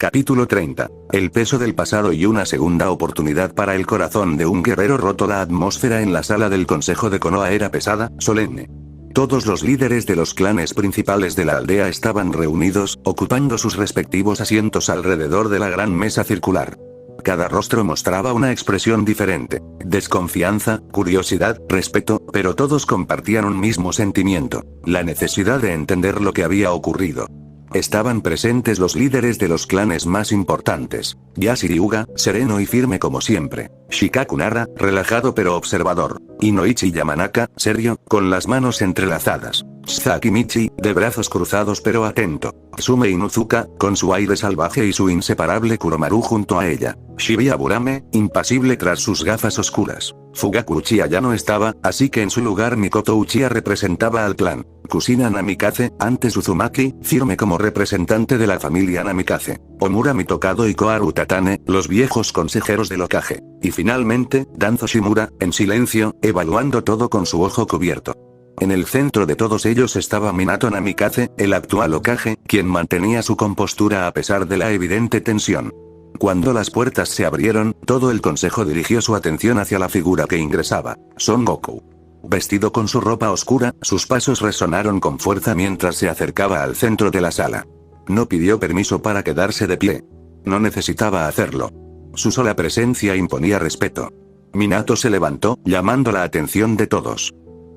Capítulo 30. El peso del pasado y una segunda oportunidad para el corazón de un guerrero roto. La atmósfera en la sala del consejo de Konoha era pesada, solemne. Todos los líderes de los clanes principales de la aldea estaban reunidos, ocupando sus respectivos asientos alrededor de la gran mesa circular. Cada rostro mostraba una expresión diferente: desconfianza, curiosidad, respeto, pero todos compartían un mismo sentimiento: la necesidad de entender lo que había ocurrido. Estaban presentes los líderes de los clanes más importantes: Yashiryu-ga, sereno y firme como siempre; Shikaku Nara, relajado pero observador; Inoichi Yamanaka, serio, con las manos entrelazadas; Sasaki Michi, de brazos cruzados pero atento; Tsume Inuzuka, con su aire salvaje y su inseparable Kuromaru junto a ella; Shibuya Burame, impasible tras sus gafas oscuras. Fugaku Uchiha ya no estaba, así que en su lugar Mikoto Uchiha representaba al clan. Kusina Namikaze, antes Uzumaki, firme como representante de la familia Namikaze. Omura Mitokado y Koharu Tatane, los viejos consejeros del Hokage. Y finalmente, Danzo Shimura, en silencio, evaluando todo con su ojo cubierto. En el centro de todos ellos estaba Minato Namikaze, el actual Hokage, quien mantenía su compostura a pesar de la evidente tensión. Cuando las puertas se abrieron, todo el consejo dirigió su atención hacia la figura que ingresaba: Son Goku. Vestido con su ropa oscura, sus pasos resonaron con fuerza mientras se acercaba al centro de la sala. No pidió permiso para quedarse de pie. No necesitaba hacerlo. Su sola presencia imponía respeto. Minato se levantó, llamando la atención de todos.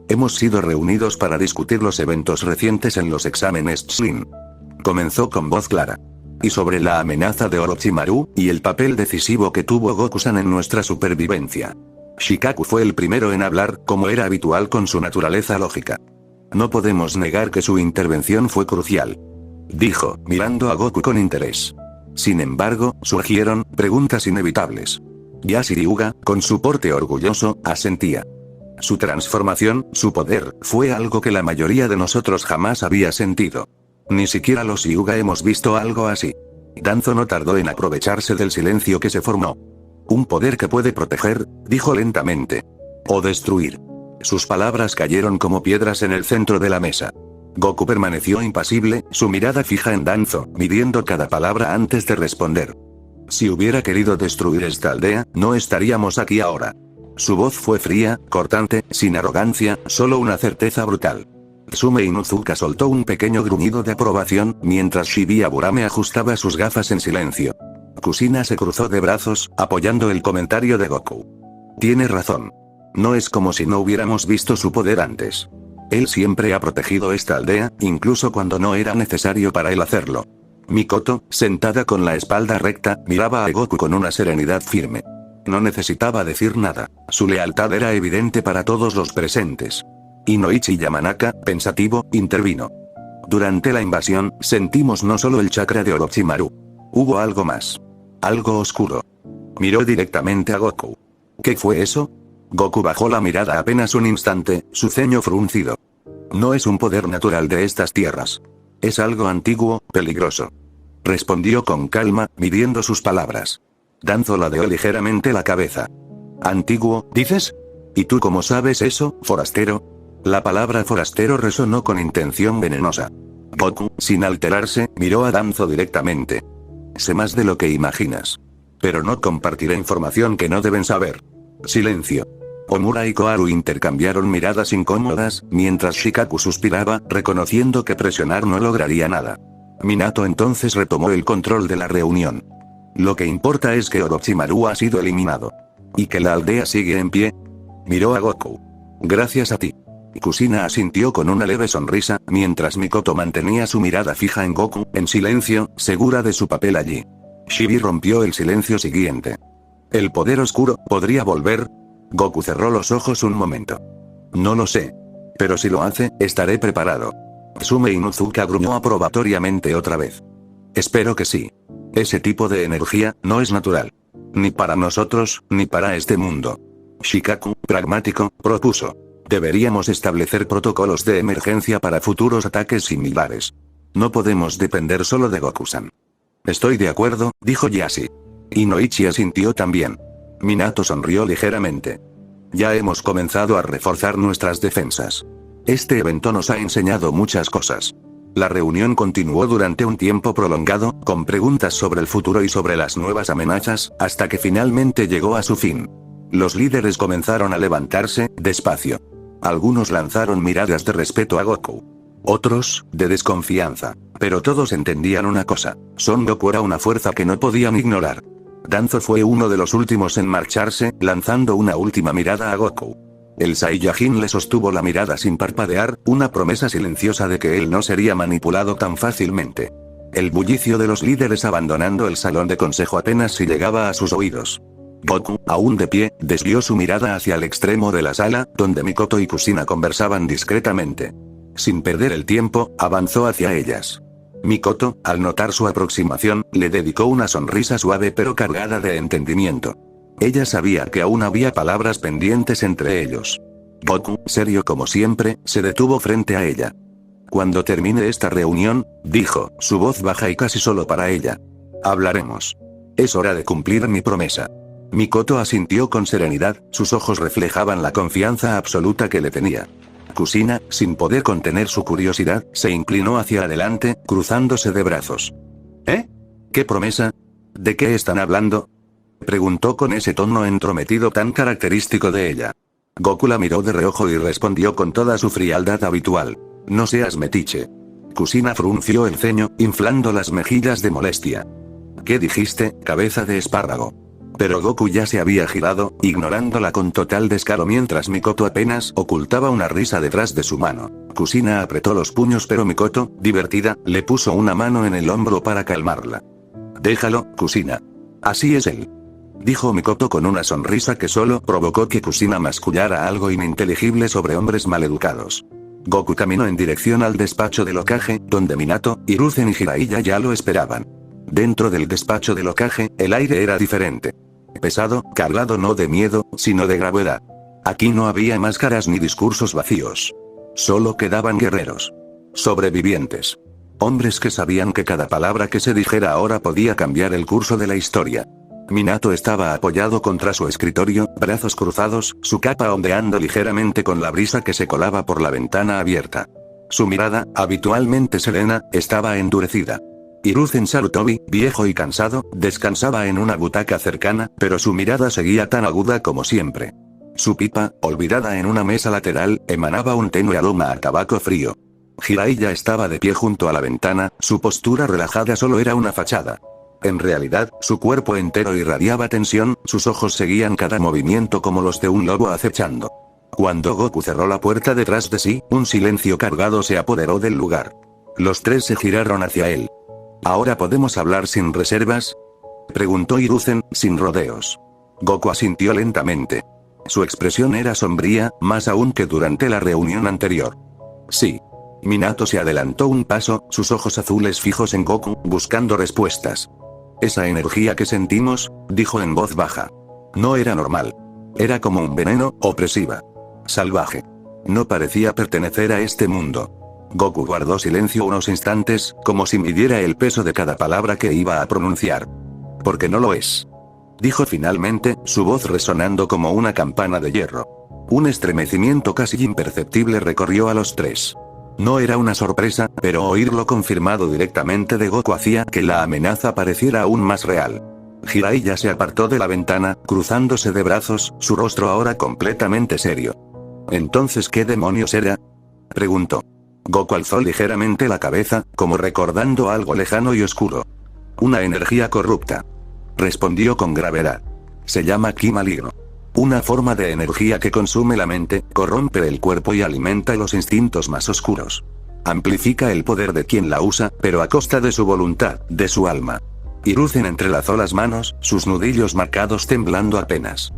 Hemos sido reunidos para discutir los eventos recientes en los exámenes Chunin. Comenzó con voz clara. Y sobre la amenaza de Orochimaru, y el papel decisivo que tuvo Goku-san en nuestra supervivencia. Shikaku fue el primero en hablar, como era habitual con su naturaleza lógica. No podemos negar que su intervención fue crucial, dijo, mirando a Goku con interés. Sin embargo, surgieron preguntas inevitables. Yashiryu-ga, con su porte orgulloso, asentía. Su transformación, su poder, fue algo que la mayoría de nosotros jamás había sentido. Ni siquiera los Hyuga hemos visto algo así. Danzo no tardó en aprovecharse del silencio que se formó. Un poder que puede proteger, dijo lentamente. O destruir. Sus palabras cayeron como piedras en el centro de la mesa. Goku permaneció impasible, su mirada fija en Danzo, midiendo cada palabra antes de responder. Si hubiera querido destruir esta aldea, no estaríamos aquí ahora. Su voz fue fría, cortante, sin arrogancia, solo una certeza brutal. Tsume Inuzuka soltó un pequeño gruñido de aprobación, mientras Shibuya Burame ajustaba sus gafas en silencio. Kusina se cruzó de brazos, apoyando el comentario de Goku. Tiene razón. No es como si no hubiéramos visto su poder antes. Él siempre ha protegido esta aldea, incluso cuando no era necesario para él hacerlo. Mikoto, sentada con la espalda recta, miraba a Goku con una serenidad firme. No necesitaba decir nada. Su lealtad era evidente para todos los presentes. Inoichi Yamanaka, pensativo, intervino. Durante la invasión, sentimos no solo el chakra de Orochimaru. Hubo algo más. Algo oscuro. Miró directamente a Goku. ¿Qué fue eso? Goku bajó la mirada apenas un instante, su ceño fruncido. No es un poder natural de estas tierras. Es algo antiguo, peligroso. Respondió con calma, midiendo sus palabras. Danzo ladeó ligeramente la cabeza. ¿Antiguo, dices? ¿Y tú cómo sabes eso, forastero? La palabra forastero resonó con intención venenosa. Goku, sin alterarse, miró a Danzo directamente. Sé más de lo que imaginas. Pero no compartiré información que no deben saber. Silencio. Omura y Koharu intercambiaron miradas incómodas, mientras Shikaku suspiraba, reconociendo que presionar no lograría nada. Minato entonces retomó el control de la reunión. Lo que importa es que Orochimaru ha sido eliminado. Y que la aldea sigue en pie. Miró a Goku. Gracias a ti. Kusina asintió con una leve sonrisa, mientras Mikoto mantenía su mirada fija en Goku, en silencio, segura de su papel allí. Shibi rompió el silencio siguiente. ¿El poder oscuro podría volver? Goku cerró los ojos un momento. No lo sé. Pero si lo hace, estaré preparado. Tsume Inuzuka gruñó aprobatoriamente otra vez. Espero que sí. Ese tipo de energía no es natural. Ni para nosotros, ni para este mundo. Shikaku, pragmático, propuso. Deberíamos establecer protocolos de emergencia para futuros ataques similares. No podemos depender solo de Goku-san. Estoy de acuerdo, dijo Yashi. Inoichi asintió también. Minato sonrió ligeramente. Ya hemos comenzado a reforzar nuestras defensas. Este evento nos ha enseñado muchas cosas. La reunión continuó durante un tiempo prolongado, con preguntas sobre el futuro y sobre las nuevas amenazas, hasta que finalmente llegó a su fin. Los líderes comenzaron a levantarse, despacio. Algunos lanzaron miradas de respeto a Goku. Otros, de desconfianza. Pero todos entendían una cosa: Son Goku era una fuerza que no podían ignorar. Danzo fue uno de los últimos en marcharse, lanzando una última mirada a Goku. El Saiyajin le sostuvo la mirada sin parpadear, una promesa silenciosa de que él no sería manipulado tan fácilmente. El bullicio de los líderes abandonando el salón de consejo apenas si llegaba a sus oídos. Goku, aún de pie, desvió su mirada hacia el extremo de la sala, donde Mikoto y Kushina conversaban discretamente. Sin perder el tiempo, avanzó hacia ellas. Mikoto, al notar su aproximación, le dedicó una sonrisa suave pero cargada de entendimiento. Ella sabía que aún había palabras pendientes entre ellos. Goku, serio como siempre, se detuvo frente a ella. Cuando termine esta reunión, dijo, su voz baja y casi solo para ella. Hablaremos. Es hora de cumplir mi promesa. Mikoto asintió con serenidad, sus ojos reflejaban la confianza absoluta que le tenía. Kushina, sin poder contener su curiosidad, se inclinó hacia adelante, cruzándose de brazos. ¿Eh? ¿Qué promesa? ¿De qué están hablando?, preguntó con ese tono entrometido tan característico de ella. Goku la miró de reojo y respondió con toda su frialdad habitual. No seas metiche. Kushina frunció el ceño, inflando las mejillas de molestia. ¿Qué dijiste, cabeza de espárrago? Pero Goku ya se había girado, ignorándola con total descaro mientras Mikoto apenas ocultaba una risa detrás de su mano. Kushina apretó los puños pero Mikoto, divertida, le puso una mano en el hombro para calmarla. Déjalo, Kushina. Así es él. Dijo Mikoto con una sonrisa que solo provocó que Kushina mascullara algo ininteligible sobre hombres maleducados. Goku caminó en dirección al despacho del Hokage, donde Minato, Hiruzen y Jiraiya ya lo esperaban. Dentro del despacho del Hokage, el aire era diferente. Pesado, cargado no de miedo, sino de gravedad. Aquí no había máscaras ni discursos vacíos. Solo quedaban guerreros. Sobrevivientes. Hombres que sabían que cada palabra que se dijera ahora podía cambiar el curso de la historia. Minato estaba apoyado contra su escritorio, brazos cruzados, su capa ondeando ligeramente con la brisa que se colaba por la ventana abierta. Su mirada, habitualmente serena, estaba endurecida. Hiruzen Sarutobi, viejo y cansado, descansaba en una butaca cercana, pero su mirada seguía tan aguda como siempre. Su pipa, olvidada en una mesa lateral, emanaba un tenue aroma a tabaco frío. Jiraiya estaba de pie junto a la ventana, su postura relajada solo era una fachada. En realidad, su cuerpo entero irradiaba tensión, sus ojos seguían cada movimiento como los de un lobo acechando. Cuando Goku cerró la puerta detrás de sí, un silencio cargado se apoderó del lugar. Los tres se giraron hacia él. ¿Ahora podemos hablar sin reservas?, preguntó Hiruzen, sin rodeos. Goku asintió lentamente. Su expresión era sombría, más aún que durante la reunión anterior. Sí. Minato se adelantó un paso, sus ojos azules fijos en Goku, buscando respuestas. Esa energía que sentimos, dijo en voz baja. No era normal. Era como un veneno, opresiva. Salvaje. No parecía pertenecer a este mundo. Goku guardó silencio unos instantes, como si midiera el peso de cada palabra que iba a pronunciar. Porque no lo es. Dijo finalmente, su voz resonando como una campana de hierro. Un estremecimiento casi imperceptible recorrió a los tres. No era una sorpresa, pero oírlo confirmado directamente de Goku hacía que la amenaza pareciera aún más real. Jiraiya se apartó de la ventana, cruzándose de brazos, su rostro ahora completamente serio. ¿Entonces qué demonios era?, preguntó. Goku alzó ligeramente la cabeza, como recordando algo lejano y oscuro. Una energía corrupta. Respondió con gravedad. Se llama ki maligno. Una forma de energía que consume la mente, corrompe el cuerpo y alimenta los instintos más oscuros. Amplifica el poder de quien la usa, pero a costa de su voluntad, de su alma. Hiruzen entrelazó las manos, sus nudillos marcados temblando apenas.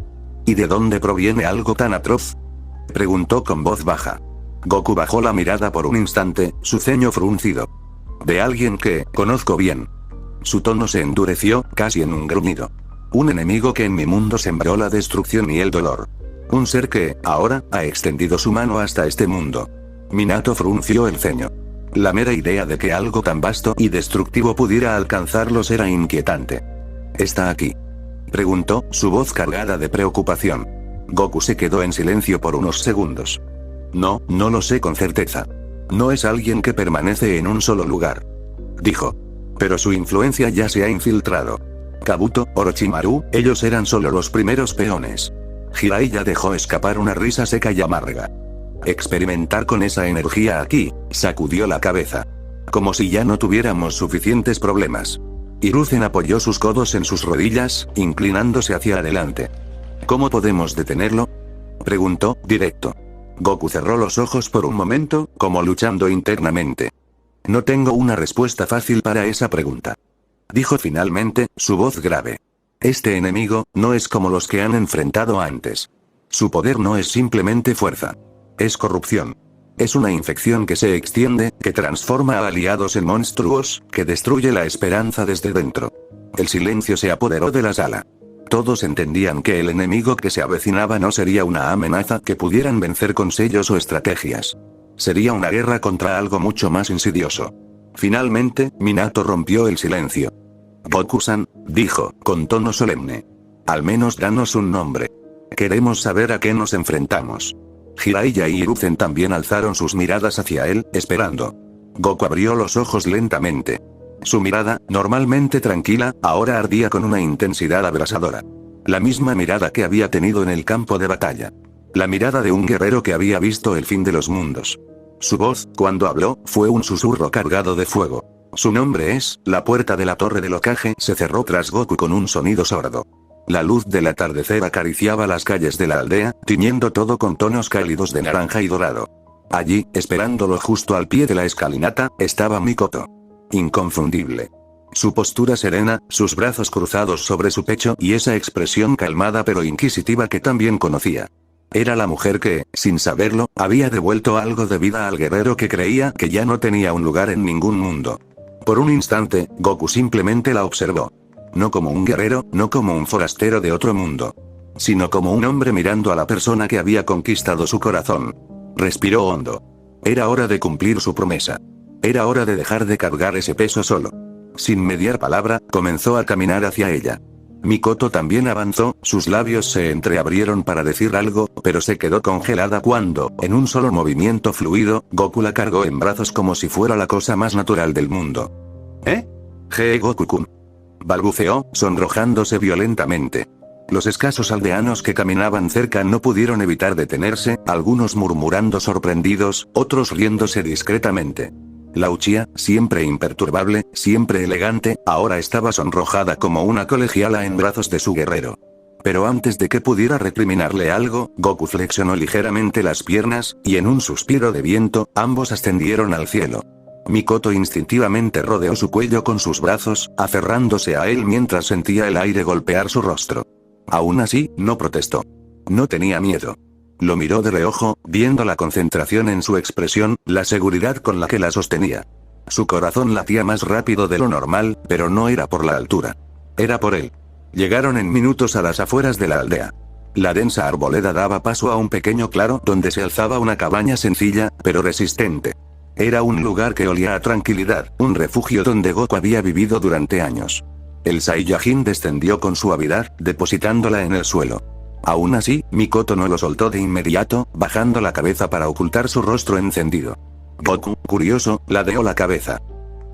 ¿Y de dónde proviene algo tan atroz?, preguntó con voz baja. Goku bajó la mirada por un instante, su ceño fruncido. De alguien que conozco bien. Su tono se endureció, casi en un gruñido. Un enemigo que en mi mundo sembró la destrucción y el dolor. Un ser que, ahora, ha extendido su mano hasta este mundo. Minato frunció el ceño. La mera idea de que algo tan vasto y destructivo pudiera alcanzarlos era inquietante. ¿Está aquí?, preguntó, su voz cargada de preocupación. Goku se quedó en silencio por unos segundos. No, no lo sé con certeza. No es alguien que permanece en un solo lugar. Dijo. Pero su influencia ya se ha infiltrado. Kabuto, Orochimaru, ellos eran solo los primeros peones. Jiraiya dejó escapar una risa seca y amarga. Experimentar con esa energía aquí, sacudió la cabeza. Como si ya no tuviéramos suficientes problemas. Hiruzen apoyó sus codos en sus rodillas, inclinándose hacia adelante. ¿Cómo podemos detenerlo? Preguntó, directo. Goku cerró los ojos por un momento, como luchando internamente. No tengo una respuesta fácil para esa pregunta. Dijo finalmente, su voz grave. Este enemigo, no es como los que han enfrentado antes. Su poder no es simplemente fuerza. Es corrupción. Es una infección que se extiende, que transforma a aliados en monstruos, que destruye la esperanza desde dentro. El silencio se apoderó de la sala. Todos entendían que el enemigo que se avecinaba no sería una amenaza que pudieran vencer con sellos o estrategias. Sería una guerra contra algo mucho más insidioso. Finalmente, Minato rompió el silencio. Goku-san, dijo, con tono solemne. Al menos danos un nombre. Queremos saber a qué nos enfrentamos. Jiraiya y Hiruzen también alzaron sus miradas hacia él, esperando. Goku abrió los ojos lentamente. Su mirada, normalmente tranquila, ahora ardía con una intensidad abrasadora. La misma mirada que había tenido en el campo de batalla. La mirada de un guerrero que había visto el fin de los mundos. Su voz, cuando habló, fue un susurro cargado de fuego. Su nombre es, la puerta de la torre del Hokage se cerró tras Goku con un sonido sordo. La luz del atardecer acariciaba las calles de la aldea, tiñendo todo con tonos cálidos de naranja y dorado. Allí, esperándolo justo al pie de la escalinata, estaba Mikoto. Inconfundible. Su postura serena, sus brazos cruzados sobre su pecho y esa expresión calmada pero inquisitiva que también conocía. Era la mujer que, sin saberlo, había devuelto algo de vida al guerrero que creía que ya no tenía un lugar en ningún mundo. Por un instante, Goku simplemente la observó. No como un guerrero, no como un forastero de otro mundo. Sino como un hombre mirando a la persona que había conquistado su corazón. Respiró hondo. Era hora de cumplir su promesa. Era hora de dejar de cargar ese peso solo. Sin mediar palabra, comenzó a caminar hacia ella. Mikoto también avanzó, sus labios se entreabrieron para decir algo, pero se quedó congelada cuando, en un solo movimiento fluido, Goku la cargó en brazos como si fuera la cosa más natural del mundo. ¿Eh? Goku-kun. Balbuceó, sonrojándose violentamente. Los escasos aldeanos que caminaban cerca no pudieron evitar detenerse, algunos murmurando sorprendidos, otros riéndose discretamente. La Uchiha, siempre imperturbable, siempre elegante, ahora estaba sonrojada como una colegiala en brazos de su guerrero. Pero antes de que pudiera recriminarle algo, Goku flexionó ligeramente las piernas, y en un suspiro de viento, ambos ascendieron al cielo. Mikoto instintivamente rodeó su cuello con sus brazos, aferrándose a él mientras sentía el aire golpear su rostro. Aún así, no protestó. No tenía miedo. Lo miró de reojo, viendo la concentración en su expresión, la seguridad con la que la sostenía. Su corazón latía más rápido de lo normal, pero no era por la altura. Era por él. Llegaron en minutos a las afueras de la aldea. La densa arboleda daba paso a un pequeño claro donde se alzaba una cabaña sencilla, pero resistente. Era un lugar que olía a tranquilidad, un refugio donde Goku había vivido durante años. El Saiyajin descendió con suavidad, depositándola en el suelo. Aún así, Mikoto no lo soltó de inmediato, bajando la cabeza para ocultar su rostro encendido. Goku, curioso, ladeó la cabeza.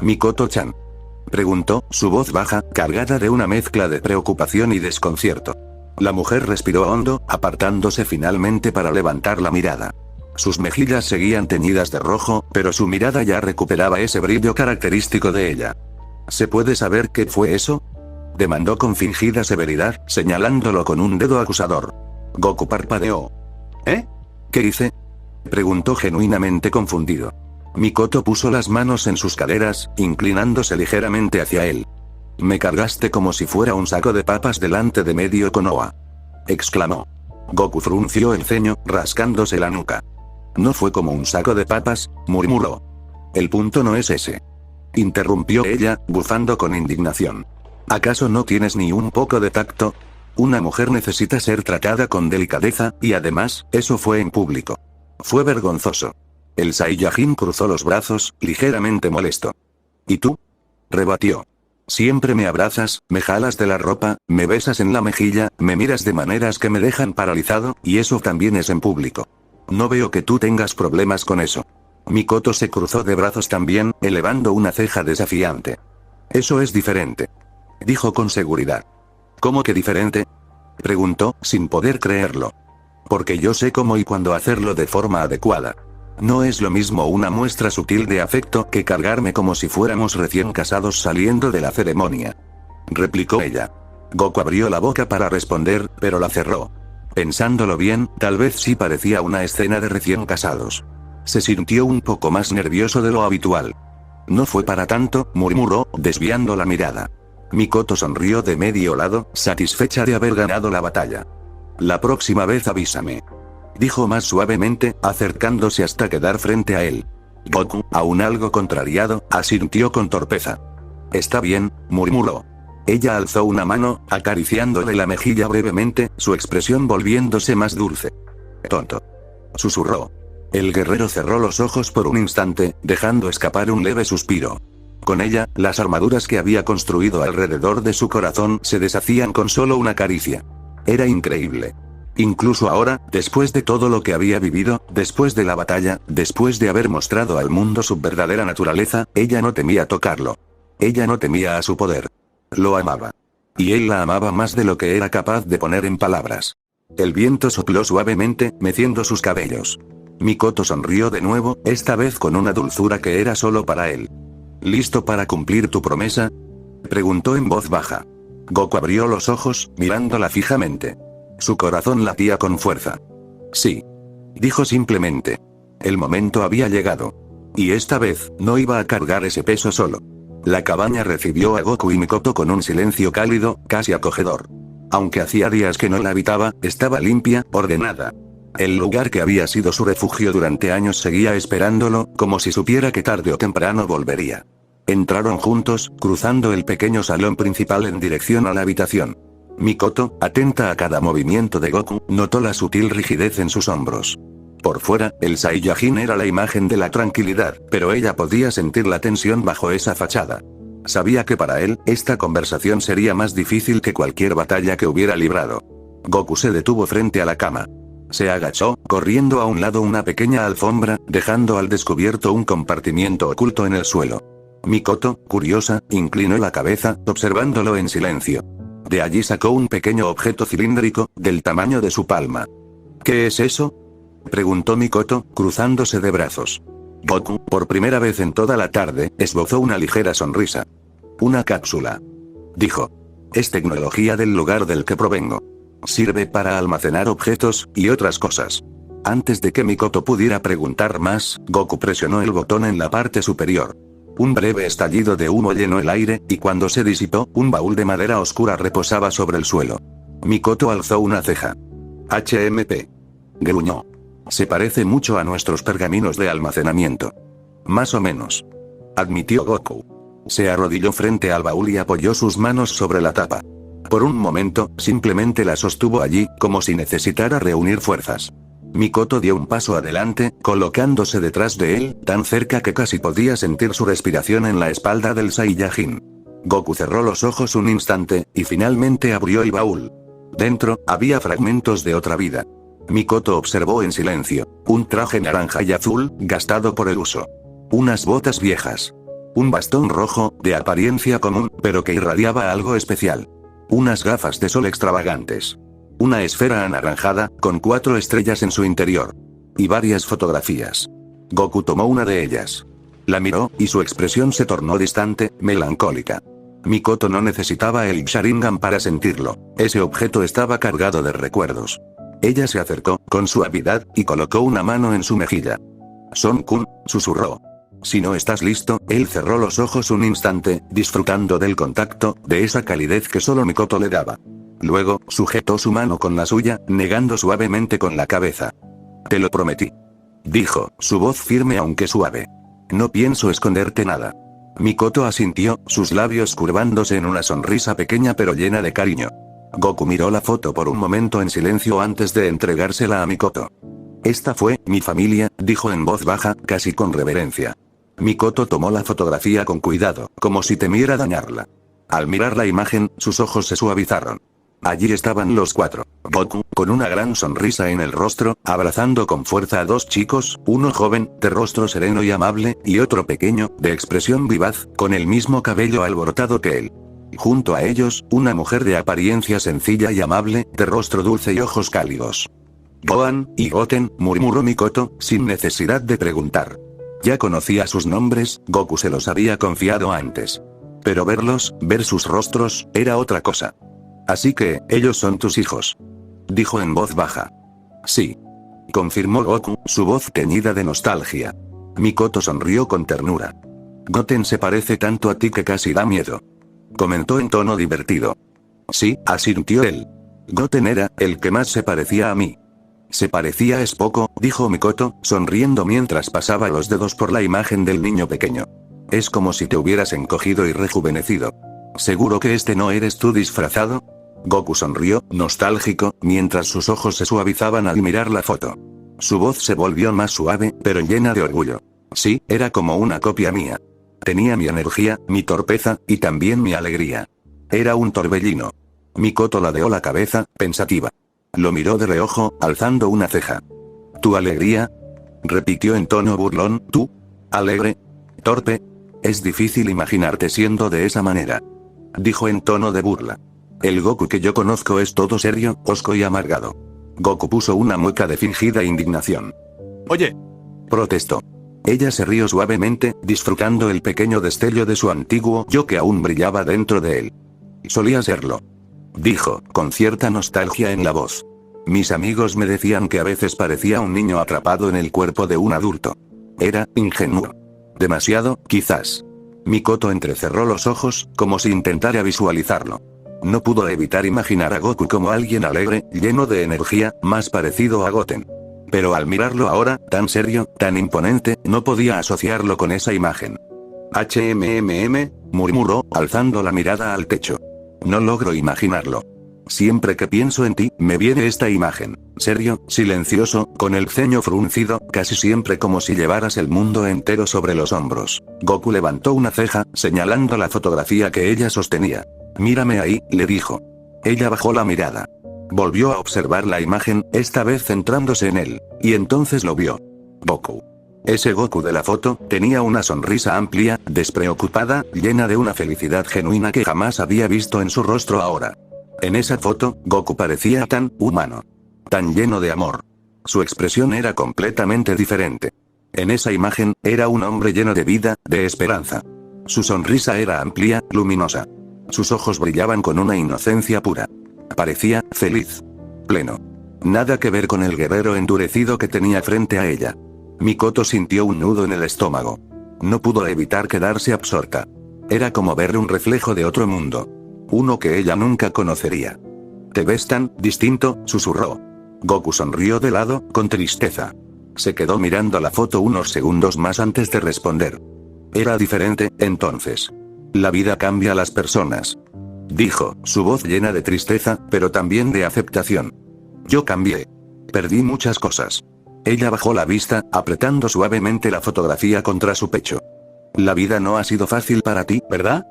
«Mikoto-chan», preguntó, su voz baja, cargada de una mezcla de preocupación y desconcierto. La mujer respiró hondo, apartándose finalmente para levantar la mirada. Sus mejillas seguían teñidas de rojo, pero su mirada ya recuperaba ese brillo característico de ella. ¿Se puede saber qué fue eso?, demandó con fingida severidad, señalándolo con un dedo acusador. Goku parpadeó. ¿Eh? ¿Qué hice?, preguntó genuinamente confundido. Mikoto puso las manos en sus caderas, inclinándose ligeramente hacia él. «Me cargaste como si fuera un saco de papas delante de medio Konoha», exclamó. Goku frunció el ceño, rascándose la nuca. «No fue como un saco de papas», murmuró. «El punto no es ese», interrumpió ella, bufando con indignación. ¿Acaso no tienes ni un poco de tacto? Una mujer necesita ser tratada con delicadeza, y además, eso fue en público. Fue vergonzoso. El Saiyajin cruzó los brazos, ligeramente molesto. ¿Y tú?, rebatió. Siempre me abrazas, me jalas de la ropa, me besas en la mejilla, me miras de maneras que me dejan paralizado, y eso también es en público. No veo que tú tengas problemas con eso. Mikoto se cruzó de brazos también, elevando una ceja desafiante. Eso es diferente. Dijo con seguridad. ¿Cómo que diferente? Preguntó, sin poder creerlo. Porque yo sé cómo y cuándo hacerlo de forma adecuada. No es lo mismo una muestra sutil de afecto que cargarme como si fuéramos recién casados saliendo de la ceremonia. Replicó ella. Goku abrió la boca para responder, pero la cerró. Pensándolo bien, tal vez sí parecía una escena de recién casados. Se sintió un poco más nervioso de lo habitual. No fue para tanto, murmuró, desviando la mirada. Mikoto sonrió de medio lado, satisfecha de haber ganado la batalla. La próxima vez avísame. Dijo más suavemente, acercándose hasta quedar frente a él. Goku, aún algo contrariado, asintió con torpeza. Está bien, murmuró. Ella alzó una mano, acariciándole la mejilla brevemente, su expresión volviéndose más dulce. Tonto. Susurró. El guerrero cerró los ojos por un instante, dejando escapar un leve suspiro. Con ella, las armaduras que había construido alrededor de su corazón se deshacían con solo una caricia. Era increíble. Incluso ahora, después de todo lo que había vivido, después de la batalla, después de haber mostrado al mundo su verdadera naturaleza, ella no temía tocarlo. Ella no temía a su poder. Lo amaba. Y él la amaba más de lo que era capaz de poner en palabras. El viento sopló suavemente, meciendo sus cabellos. Mikoto sonrió de nuevo, esta vez con una dulzura que era solo para él. ¿Listo para cumplir tu promesa? Preguntó en voz baja. Goku abrió los ojos, mirándola fijamente. Su corazón latía con fuerza. Sí. Dijo simplemente. El momento había llegado. Y esta vez, no iba a cargar ese peso solo. La cabaña recibió a Goku y Mikoto con un silencio cálido, casi acogedor. Aunque hacía días que no la habitaba, estaba limpia, ordenada. El lugar que había sido su refugio durante años seguía esperándolo, como si supiera que tarde o temprano volvería. Entraron juntos, cruzando el pequeño salón principal en dirección a la habitación. Mikoto, atenta a cada movimiento de Goku, notó la sutil rigidez en sus hombros. Por fuera, el Saiyajin era la imagen de la tranquilidad, pero ella podía sentir la tensión bajo esa fachada. Sabía que para él, esta conversación sería más difícil que cualquier batalla que hubiera librado. Goku se detuvo frente a la cama. Se agachó, corriendo a un lado una pequeña alfombra, dejando al descubierto un compartimiento oculto en el suelo. Mikoto, curiosa, inclinó la cabeza, observándolo en silencio. De allí sacó un pequeño objeto cilíndrico, del tamaño de su palma. ¿Qué es eso? Preguntó Mikoto, cruzándose de brazos. Goku, por primera vez en toda la tarde, esbozó una ligera sonrisa. Una cápsula. Dijo. Es tecnología del lugar del que provengo. Sirve para almacenar objetos, y otras cosas. Antes de que Mikoto pudiera preguntar más, Goku presionó el botón en la parte superior. Un breve estallido de humo llenó el aire, y cuando se disipó, un baúl de madera oscura reposaba sobre el suelo. Mikoto alzó una ceja. HMP. Gruñó. Se parece mucho a nuestros pergaminos de almacenamiento. Más o menos. Admitió Goku. Se arrodilló frente al baúl y apoyó sus manos sobre la tapa. Por un momento, simplemente la sostuvo allí, como si necesitara reunir fuerzas. Mikoto dio un paso adelante, colocándose detrás de él, tan cerca que casi podía sentir su respiración en la espalda del Saiyajin. Goku cerró los ojos un instante, y finalmente abrió el baúl. Dentro, había fragmentos de otra vida. Mikoto observó en silencio. Un traje naranja y azul, gastado por el uso. Unas botas viejas. Un bastón rojo, de apariencia común, pero que irradiaba algo especial. Unas gafas de sol extravagantes. Una esfera anaranjada, con 4 estrellas en su interior. Y varias fotografías. Goku tomó una de ellas. La miró, y su expresión se tornó distante, melancólica. Mikoto no necesitaba el Sharingan para sentirlo. Ese objeto estaba cargado de recuerdos. Ella se acercó, con suavidad, y colocó una mano en su mejilla. Son-kun, susurró. Si no estás listo, él cerró los ojos un instante, disfrutando del contacto, de esa calidez que solo Mikoto le daba. Luego, sujetó su mano con la suya, negando suavemente con la cabeza. Te lo prometí. Dijo, su voz firme aunque suave. No pienso esconderte nada. Mikoto asintió, sus labios curvándose en una sonrisa pequeña pero llena de cariño. Goku miró la foto por un momento en silencio antes de entregársela a Mikoto. Esta fue, mi familia, dijo en voz baja, casi con reverencia. Mikoto tomó la fotografía con cuidado, como si temiera dañarla. Al mirar la imagen, sus ojos se suavizaron. Allí estaban los cuatro. Goku, con una gran sonrisa en el rostro, abrazando con fuerza a dos chicos, uno joven, de rostro sereno y amable, y otro pequeño, de expresión vivaz, con el mismo cabello alborotado que él. Junto a ellos, una mujer de apariencia sencilla y amable, de rostro dulce y ojos cálidos. Gohan y Goten, murmuró Mikoto, sin necesidad de preguntar. Ya conocía sus nombres, Goku se los había confiado antes. Pero verlos, ver sus rostros, era otra cosa. Así que, ellos son tus hijos. Dijo en voz baja. Sí. Confirmó Goku, su voz teñida de nostalgia. Mikoto sonrió con ternura. Goten se parece tanto a ti que casi da miedo. Comentó en tono divertido. Sí, asintió él. Goten era el que más se parecía a mí. Se parecía es poco, dijo Mikoto, sonriendo mientras pasaba los dedos por la imagen del niño pequeño. Es como si te hubieras encogido y rejuvenecido. ¿Seguro que este no eres tú disfrazado? Goku sonrió, nostálgico, mientras sus ojos se suavizaban al mirar la foto. Su voz se volvió más suave, pero llena de orgullo. Sí, era como una copia mía. Tenía mi energía, mi torpeza, y también mi alegría. Era un torbellino. Mikoto ladeó la cabeza, pensativa. Lo miró de reojo, alzando una ceja. ¿Tu alegría? Repitió en tono burlón, ¿tú? ¿Alegre? ¿Torpe? Es difícil imaginarte siendo de esa manera. Dijo en tono de burla. El Goku que yo conozco es todo serio, hosco y amargado. Goku puso una mueca de fingida indignación. Oye. Protestó. Ella se rió suavemente, disfrutando el pequeño destello de su antiguo yo que aún brillaba dentro de él. Solía serlo. Dijo, con cierta nostalgia en la voz. Mis amigos me decían que a veces parecía un niño atrapado en el cuerpo de un adulto. Era ingenuo. Demasiado, quizás. Mikoto entrecerró los ojos, como si intentara visualizarlo. No pudo evitar imaginar a Goku como alguien alegre, lleno de energía, más parecido a Goten. Pero al mirarlo ahora, tan serio, tan imponente, no podía asociarlo con esa imagen. Murmuró, alzando la mirada al techo. No logro imaginarlo. Siempre que pienso en ti, me viene esta imagen. Serio, silencioso, con el ceño fruncido, casi siempre como si llevaras el mundo entero sobre los hombros. Goku levantó una ceja, señalando la fotografía que ella sostenía. Mírame ahí, le dijo. Ella bajó la mirada. Volvió a observar la imagen, esta vez centrándose en él. Y entonces lo vio. Goku. Ese Goku de la foto, tenía una sonrisa amplia, despreocupada, llena de una felicidad genuina que jamás había visto en su rostro ahora. En esa foto, Goku parecía tan humano. Tan lleno de amor. Su expresión era completamente diferente. En esa imagen, era un hombre lleno de vida, de esperanza. Su sonrisa era amplia, luminosa. Sus ojos brillaban con una inocencia pura. Parecía feliz. Pleno. Nada que ver con el guerrero endurecido que tenía frente a ella. Mikoto sintió un nudo en el estómago. No pudo evitar quedarse absorta. Era como ver un reflejo de otro mundo. Uno que ella nunca conocería. «Te ves tan distinto», susurró. Goku sonrió de lado, con tristeza. Se quedó mirando la foto unos segundos más antes de responder. Era diferente, entonces. La vida cambia a las personas. Dijo, su voz llena de tristeza, pero también de aceptación. Yo cambié. Perdí muchas cosas. Ella bajó la vista, apretando suavemente la fotografía contra su pecho. La vida no ha sido fácil para ti, ¿verdad?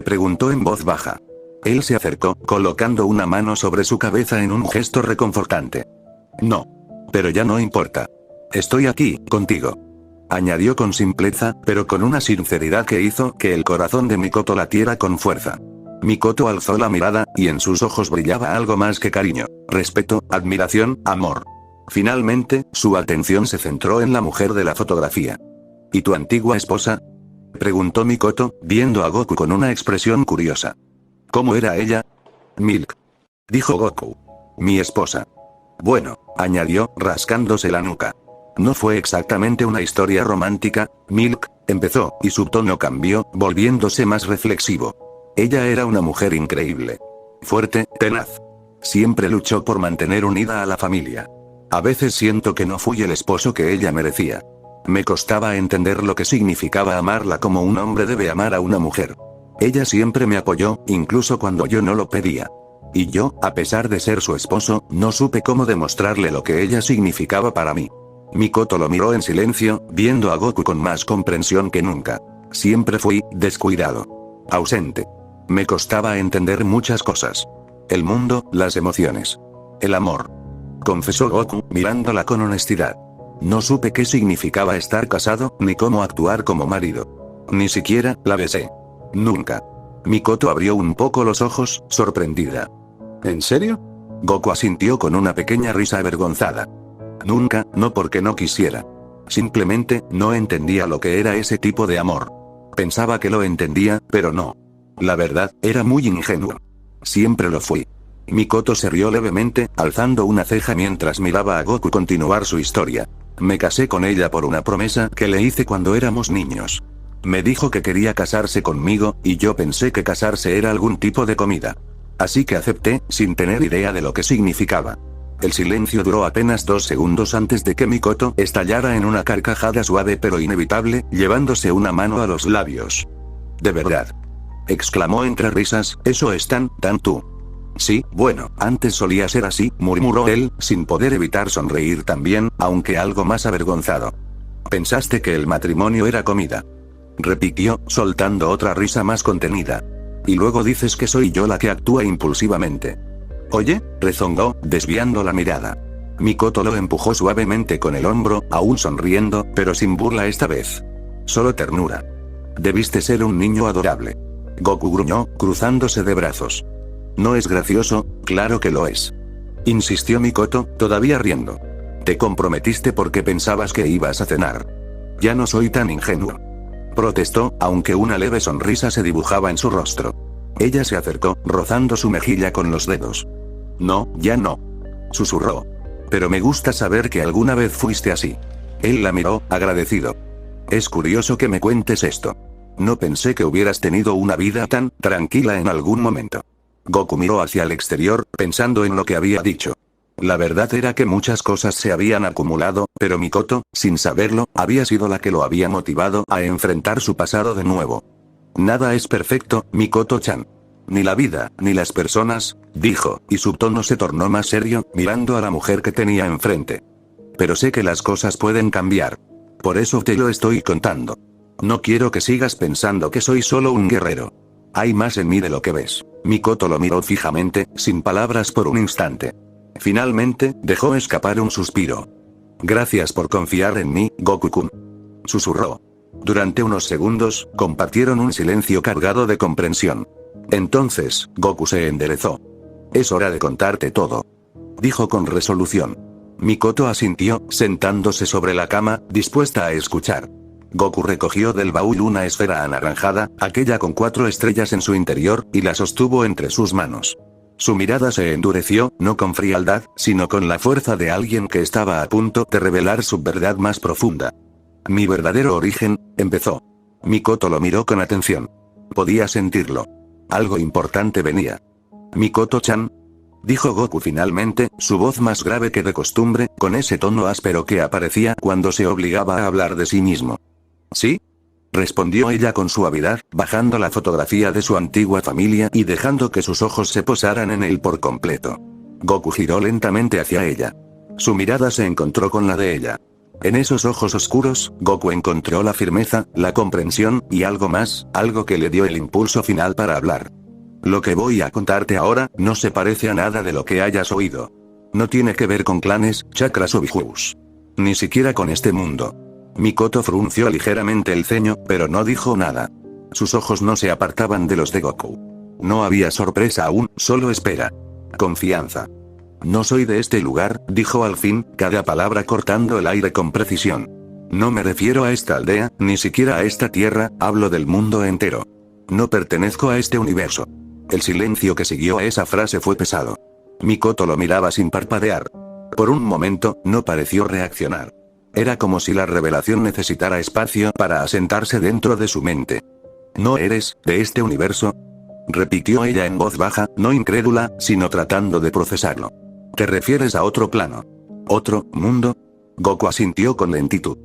Preguntó en voz baja. Él se acercó, colocando una mano sobre su cabeza en un gesto reconfortante. No. Pero ya no importa. Estoy aquí, contigo. Añadió con simpleza, pero con una sinceridad que hizo que el corazón de Mikoto latiera con fuerza. Mikoto alzó la mirada, y en sus ojos brillaba algo más que cariño, respeto, admiración, amor. Finalmente, su atención se centró en la mujer de la fotografía. ¿Y tu antigua esposa? Preguntó Mikoto, viendo a Goku con una expresión curiosa. ¿Cómo era ella? Milk. Dijo Goku. Mi esposa. Bueno, añadió, rascándose la nuca. No fue exactamente una historia romántica, Milk, empezó, y su tono cambió, volviéndose más reflexivo. Ella era una mujer increíble. Fuerte, tenaz. Siempre luchó por mantener unida a la familia. A veces siento que no fui el esposo que ella merecía. Me costaba entender lo que significaba amarla como un hombre debe amar a una mujer. Ella siempre me apoyó, incluso cuando yo no lo pedía. Y yo, a pesar de ser su esposo, no supe cómo demostrarle lo que ella significaba para mí. Mikoto lo miró en silencio, viendo a Goku con más comprensión que nunca. Siempre fui descuidado. Ausente. Me costaba entender muchas cosas. el mundo, las emociones. El amor. Confesó Goku, mirándola con honestidad. No supe qué significaba estar casado, ni cómo actuar como marido. Ni siquiera, la besé. Nunca. Mikoto abrió un poco los ojos, sorprendida. ¿En serio? Goku asintió con una pequeña risa avergonzada. Nunca, no porque no quisiera. Simplemente, no entendía lo que era ese tipo de amor. Pensaba que lo entendía, pero no. La verdad, era muy ingenuo. Siempre lo fui. Mikoto se rió levemente, alzando una ceja mientras miraba a Goku continuar su historia. Me casé con ella por una promesa que le hice cuando éramos niños. Me dijo que quería casarse conmigo, y yo pensé que casarse era algún tipo de comida. Así que acepté, sin tener idea de lo que significaba. El silencio duró apenas 2 segundos antes de que Mikoto estallara en una carcajada suave pero inevitable, llevándose una mano a los labios. «¿De verdad?», exclamó entre risas, «eso es tan tú». «Sí, bueno, antes solía ser así», murmuró él, sin poder evitar sonreír también, aunque algo más avergonzado. «¿Pensaste que el matrimonio era comida?», repitió, soltando otra risa más contenida. «Y luego dices que soy yo la que actúa impulsivamente». «Oye», rezongó, desviando la mirada. Mikoto lo empujó suavemente con el hombro, aún sonriendo, pero sin burla esta vez. Solo ternura. «Debiste ser un niño adorable». Goku gruñó, cruzándose de brazos. «¿No es gracioso?». «Claro que lo es», insistió Mikoto, todavía riendo. «Te comprometiste porque pensabas que ibas a cenar». «Ya no soy tan ingenuo», protestó, aunque una leve sonrisa se dibujaba en su rostro. Ella se acercó, rozando su mejilla con los dedos. «No, ya no», susurró. «Pero me gusta saber que alguna vez fuiste así». Él la miró, agradecido. «Es curioso que me cuentes esto. No pensé que hubieras tenido una vida tan tranquila en algún momento». Goku miró hacia el exterior, pensando en lo que había dicho. La verdad era que muchas cosas se habían acumulado, pero Mikoto, sin saberlo, había sido la que lo había motivado a enfrentar su pasado de nuevo. «Nada es perfecto, Mikoto-chan. Ni la vida, ni las personas», dijo, y su tono se tornó más serio, mirando a la mujer que tenía enfrente. «Pero sé que las cosas pueden cambiar. Por eso te lo estoy contando. No quiero que sigas pensando que soy solo un guerrero. Hay más en mí de lo que ves». Mikoto lo miró fijamente, sin palabras por un instante. Finalmente, dejó escapar un suspiro. «Gracias por confiar en mí, Goku-kun», susurró. Durante unos segundos, compartieron un silencio cargado de comprensión. Entonces, Goku se enderezó. «Es hora de contarte todo», dijo con resolución. Mikoto asintió, sentándose sobre la cama, dispuesta a escuchar. Goku recogió del baúl una esfera anaranjada, aquella con 4 estrellas en su interior, y la sostuvo entre sus manos. Su mirada se endureció, no con frialdad, sino con la fuerza de alguien que estaba a punto de revelar su verdad más profunda. «Mi verdadero origen», empezó. Mikoto lo miró con atención. Podía sentirlo. Algo importante venía. «Mikoto-chan», dijo Goku finalmente, su voz más grave que de costumbre, con ese tono áspero que aparecía cuando se obligaba a hablar de sí mismo. «¿Sí?», respondió ella con suavidad, bajando la fotografía de su antigua familia y dejando que sus ojos se posaran en él por completo. Goku giró lentamente hacia ella. Su mirada se encontró con la de ella. En esos ojos oscuros, Goku encontró la firmeza, la comprensión, y algo más, algo que le dio el impulso final para hablar. «Lo que voy a contarte ahora, no se parece a nada de lo que hayas oído. No tiene que ver con clanes, chakras o bijus. Ni siquiera con este mundo». Mikoto frunció ligeramente el ceño, pero no dijo nada. Sus ojos no se apartaban de los de Goku. No había sorpresa aún, solo espera. Confianza. «No soy de este lugar», dijo al fin, cada palabra cortando el aire con precisión. «No me refiero a esta aldea, ni siquiera a esta tierra, hablo del mundo entero. No pertenezco a este universo». El silencio que siguió a esa frase fue pesado. Mikoto lo miraba sin parpadear. Por un momento, no pareció reaccionar. Era como si la revelación necesitara espacio para asentarse dentro de su mente. «¿No eres de este universo?», repitió ella en voz baja, no incrédula, sino tratando de procesarlo. «¿Te refieres a otro plano? ¿Otro mundo?». Goku asintió con lentitud.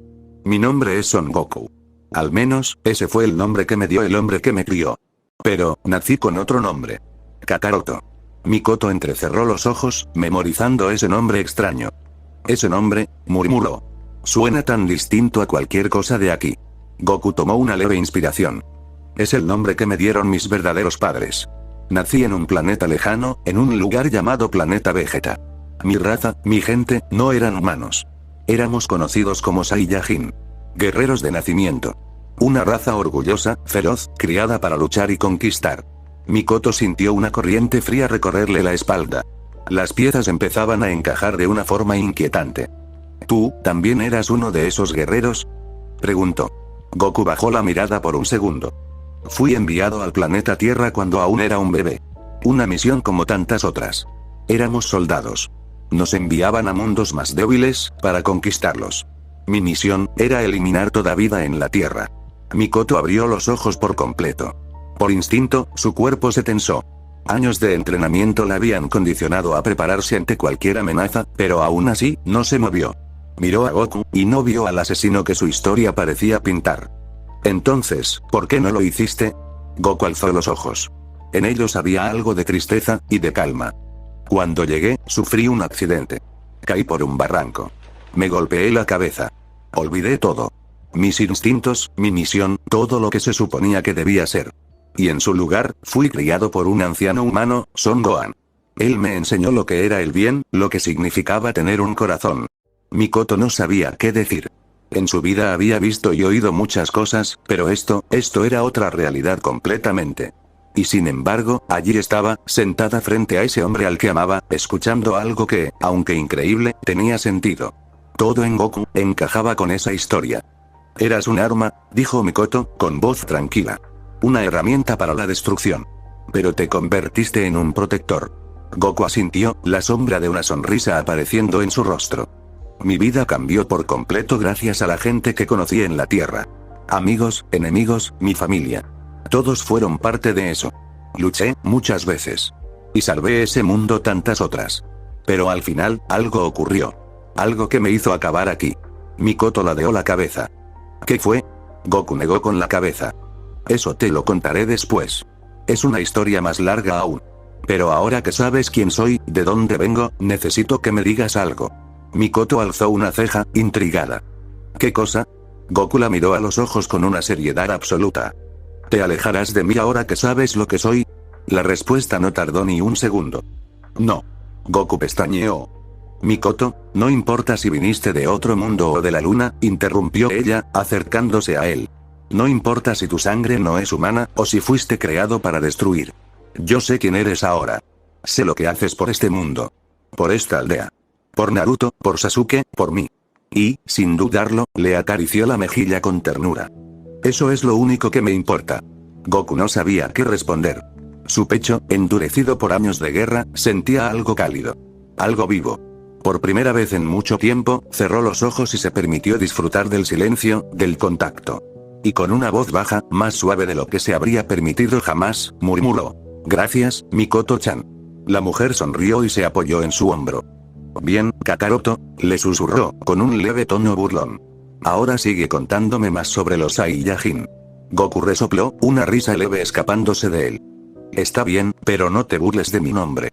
«Mi nombre es Son Goku. Al menos, ese fue el nombre que me dio el hombre que me crió. Pero, nací con otro nombre. Kakaroto». Mikoto entrecerró los ojos, memorizando ese nombre extraño. «Ese nombre», murmuró. «Suena tan distinto a cualquier cosa de aquí». Goku tomó una leve inspiración. «Es el nombre que me dieron mis verdaderos padres». Nací en un planeta lejano, en un lugar llamado Planeta Vegeta. Mi raza, mi gente, no eran humanos. Éramos conocidos como Saiyajin. Guerreros de nacimiento. Una raza orgullosa, feroz, criada para luchar y conquistar. Mikoto sintió una corriente fría recorrerle la espalda. Las piezas empezaban a encajar de una forma inquietante. ¿Tú, también eras uno de esos guerreros?, preguntó. Goku bajó la mirada por un segundo. Fui enviado al planeta Tierra cuando aún era un bebé. Una misión como tantas otras. Éramos soldados. Nos enviaban a mundos más débiles, para conquistarlos. Mi misión, era eliminar toda vida en la Tierra. Mikoto abrió los ojos por completo. Por instinto, su cuerpo se tensó. Años de entrenamiento la habían condicionado a prepararse ante cualquier amenaza, pero aún así, no se movió. Miró a Goku, y no vio al asesino que su historia parecía pintar. Entonces, ¿por qué no lo hiciste? Goku alzó los ojos. En ellos había algo de tristeza, y de calma. Cuando llegué, sufrí un accidente. Caí por un barranco. Me golpeé la cabeza. Olvidé todo. Mis instintos, mi misión, todo lo que se suponía que debía ser. Y en su lugar, fui criado por un anciano humano, Son Gohan. Él me enseñó lo que era el bien, lo que significaba tener un corazón. Mikoto no sabía qué decir. En su vida había visto y oído muchas cosas, pero esto era otra realidad completamente. Y sin embargo, allí estaba, sentada frente a ese hombre al que amaba, escuchando algo que, aunque increíble, tenía sentido. Todo en Goku encajaba con esa historia. Eras un arma, dijo Mikoto, con voz tranquila. Una herramienta para la destrucción. Pero te convertiste en un protector. Goku asintió, la sombra de una sonrisa apareciendo en su rostro. Mi vida cambió por completo gracias a la gente que conocí en la Tierra. Amigos, enemigos, mi familia. Todos fueron parte de eso. Luché, muchas veces. Y salvé ese mundo tantas otras. Pero al final, algo ocurrió. Algo que me hizo acabar aquí. Mikoto ladeó la cabeza. ¿Qué fue? Goku negó con la cabeza. Eso te lo contaré después. Es una historia más larga aún. Pero ahora que sabes quién soy, de dónde vengo, necesito que me digas algo. Mikoto alzó una ceja, intrigada. ¿Qué cosa? Goku la miró a los ojos con una seriedad absoluta. ¿Te alejarás de mí ahora que sabes lo que soy? La respuesta no tardó ni un segundo. No. Goku pestañeó. Mikoto, no importa si viniste de otro mundo o de la luna, interrumpió ella, acercándose a él. No importa si tu sangre no es humana, o si fuiste creado para destruir. Yo sé quién eres ahora. Sé lo que haces por este mundo. Por esta aldea. Por Naruto, por Sasuke, por mí. Y, sin dudarlo, le acarició la mejilla con ternura. Eso es lo único que me importa. Goku no sabía qué responder. Su pecho, endurecido por años de guerra, sentía algo cálido. Algo vivo. Por primera vez en mucho tiempo, cerró los ojos y se permitió disfrutar del silencio, del contacto. Y con una voz baja, más suave de lo que se habría permitido jamás, murmuró. Gracias, Mikoto-chan. La mujer sonrió y se apoyó en su hombro. Bien, Kakaroto, le susurró, con un leve tono burlón. Ahora sigue contándome más sobre los Saiyajin. Goku resopló, una risa leve escapándose de él. Está bien, pero no te burles de mi nombre.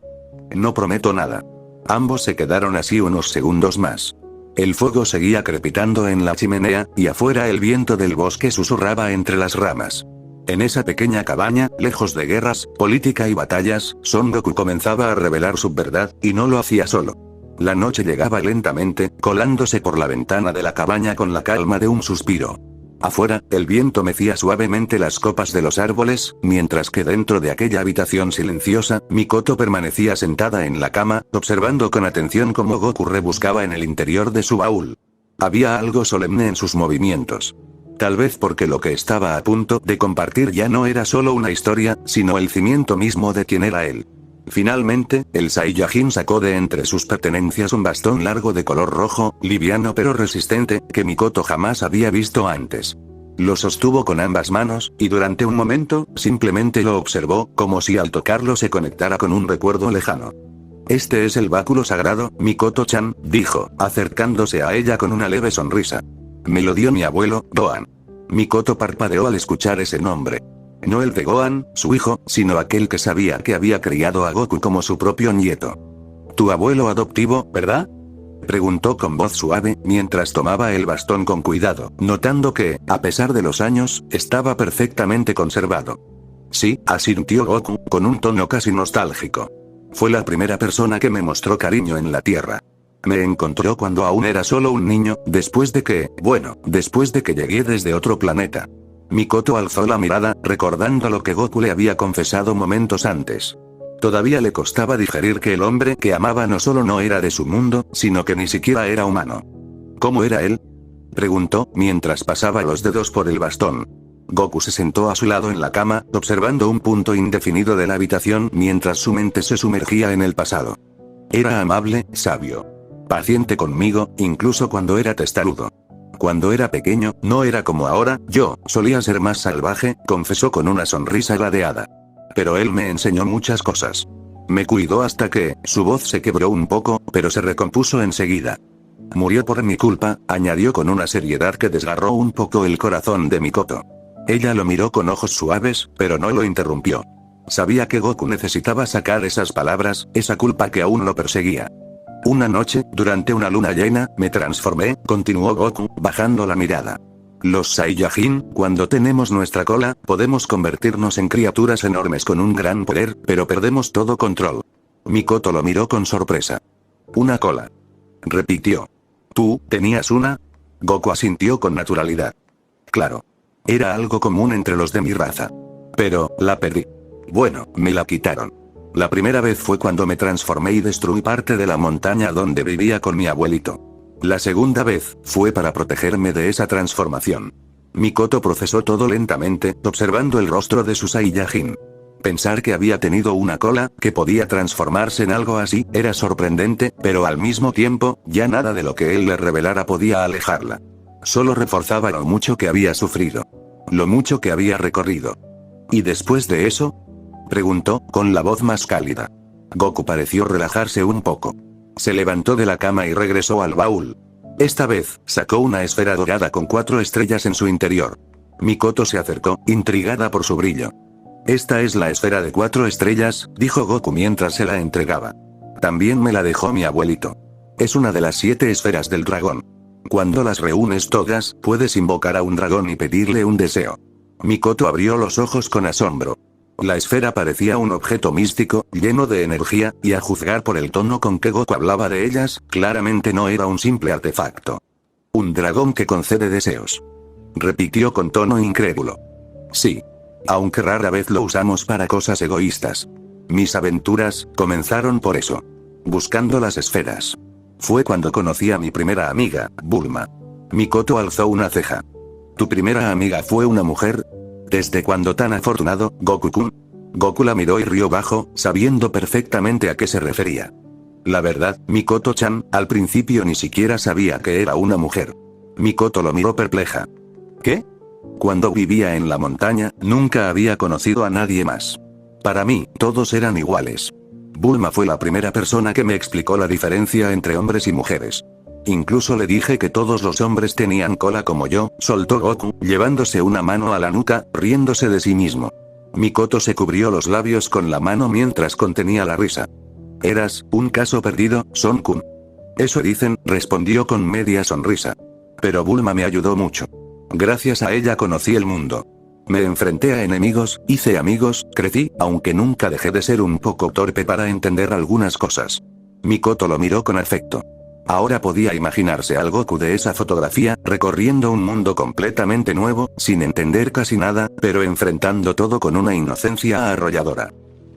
No prometo nada. Ambos se quedaron así unos segundos más. El fuego seguía crepitando en la chimenea, y afuera el viento del bosque susurraba entre las ramas. En esa pequeña cabaña, lejos de guerras, política y batallas, Son Goku comenzaba a revelar su verdad, y no lo hacía solo. La noche llegaba lentamente, colándose por la ventana de la cabaña con la calma de un suspiro. Afuera, el viento mecía suavemente las copas de los árboles, mientras que dentro de aquella habitación silenciosa, Mikoto permanecía sentada en la cama, observando con atención cómo Goku rebuscaba en el interior de su baúl. Había algo solemne en sus movimientos. Tal vez porque lo que estaba a punto de compartir ya no era solo una historia, sino el cimiento mismo de quien era él. Finalmente, el Saiyajin sacó de entre sus pertenencias un bastón largo de color rojo, liviano pero resistente, que Mikoto jamás había visto antes. Lo sostuvo con ambas manos, y durante un momento, simplemente lo observó, como si al tocarlo se conectara con un recuerdo lejano. Este es el báculo sagrado, Mikoto-chan, dijo, acercándose a ella con una leve sonrisa. Me lo dio mi abuelo, Gohan. Mikoto parpadeó al escuchar ese nombre. No el de Gohan, su hijo, sino aquel que sabía que había criado a Goku como su propio nieto. Tu abuelo adoptivo, ¿verdad? Preguntó con voz suave, mientras tomaba el bastón con cuidado, notando que, a pesar de los años, estaba perfectamente conservado. Sí, asintió Goku, con un tono casi nostálgico. Fue la primera persona que me mostró cariño en la Tierra. Me encontró cuando aún era solo un niño, después de que llegué desde otro planeta. Mikoto alzó la mirada, recordando lo que Goku le había confesado momentos antes. Todavía le costaba digerir que el hombre que amaba no solo no era de su mundo, sino que ni siquiera era humano. ¿Cómo era él?, preguntó, mientras pasaba los dedos por el bastón. Goku se sentó a su lado en la cama, observando un punto indefinido de la habitación mientras su mente se sumergía en el pasado. Era amable, sabio. Paciente conmigo, incluso cuando era testarudo. Cuando era pequeño, no era como ahora, yo solía ser más salvaje, confesó con una sonrisa ladeada. Pero él me enseñó muchas cosas. Me cuidó hasta que, su voz se quebró un poco, pero se recompuso enseguida. Murió por mi culpa, añadió con una seriedad que desgarró un poco el corazón de Mikoto. Ella lo miró con ojos suaves, pero no lo interrumpió. Sabía que Goku necesitaba sacar esas palabras, esa culpa que aún lo perseguía. Una noche, durante una luna llena, me transformé, continuó Goku, bajando la mirada. Los Saiyajin, cuando tenemos nuestra cola, podemos convertirnos en criaturas enormes con un gran poder, pero perdemos todo control. Mikoto lo miró con sorpresa. Una cola. Repitió. ¿Tú, tenías una? Goku asintió con naturalidad. Claro. Era algo común entre los de mi raza. Pero, la perdí. Bueno, me la quitaron. La primera vez fue cuando me transformé y destruí parte de la montaña donde vivía con mi abuelito. La segunda vez, fue para protegerme de esa transformación. Mikoto procesó todo lentamente, observando el rostro de su Saiyajin. Pensar que había tenido una cola, que podía transformarse en algo así, era sorprendente, pero al mismo tiempo, ya nada de lo que él le revelara podía alejarla. Solo reforzaba lo mucho que había sufrido. Lo mucho que había recorrido. ¿Y después de eso?, preguntó, con la voz más cálida. Goku pareció relajarse un poco. Se levantó de la cama y regresó al baúl. Esta vez, sacó una esfera dorada con 4 estrellas en su interior. Mikoto se acercó, intrigada por su brillo. Esta es la esfera de 4 estrellas, dijo Goku mientras se la entregaba. También me la dejó mi abuelito. Es una de las 7 esferas del dragón. Cuando las reúnes todas, puedes invocar a un dragón y pedirle un deseo. Mikoto abrió los ojos con asombro. La esfera parecía un objeto místico, lleno de energía, y a juzgar por el tono con que Goku hablaba de ellas, claramente no era un simple artefacto. Un dragón que concede deseos. Repitió con tono incrédulo. Sí. Aunque rara vez lo usamos para cosas egoístas. Mis aventuras, comenzaron por eso. Buscando las esferas. Fue cuando conocí a mi primera amiga, Bulma. Mikoto alzó una ceja. ¿Tu primera amiga fue una mujer? ¿Desde cuándo tan afortunado, Goku-kun? Goku la miró y rió bajo, sabiendo perfectamente a qué se refería. La verdad, Mikoto-chan, al principio ni siquiera sabía que era una mujer. Mikoto lo miró perpleja. ¿Qué? Cuando vivía en la montaña, nunca había conocido a nadie más. Para mí, todos eran iguales. Bulma fue la primera persona que me explicó la diferencia entre hombres y mujeres. Incluso le dije que todos los hombres tenían cola como yo, soltó Goku, llevándose una mano a la nuca, riéndose de sí mismo. Mikoto se cubrió los labios con la mano mientras contenía la risa. Eras un caso perdido, Son-kun. Eso dicen, respondió con media sonrisa. Pero Bulma me ayudó mucho. Gracias a ella conocí el mundo. Me enfrenté a enemigos, hice amigos, crecí, aunque nunca dejé de ser un poco torpe para entender algunas cosas. Mikoto lo miró con afecto. Ahora podía imaginarse al Goku de esa fotografía, recorriendo un mundo completamente nuevo, sin entender casi nada, pero enfrentando todo con una inocencia arrolladora.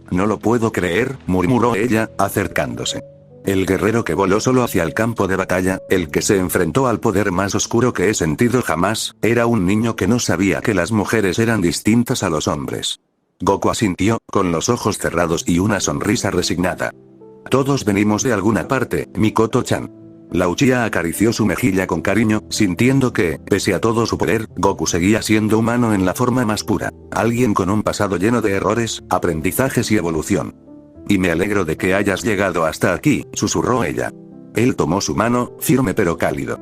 No lo puedo creer, murmuró ella, acercándose. El guerrero que voló solo hacia el campo de batalla, el que se enfrentó al poder más oscuro que he sentido jamás, era un niño que no sabía que las mujeres eran distintas a los hombres. Goku asintió, con los ojos cerrados y una sonrisa resignada. Todos venimos de alguna parte, Mikoto-chan. La Uchiha acarició su mejilla con cariño, sintiendo que, pese a todo su poder, Goku seguía siendo humano en la forma más pura. Alguien con un pasado lleno de errores, aprendizajes y evolución. Y me alegro de que hayas llegado hasta aquí, susurró ella. Él tomó su mano, firme pero cálido.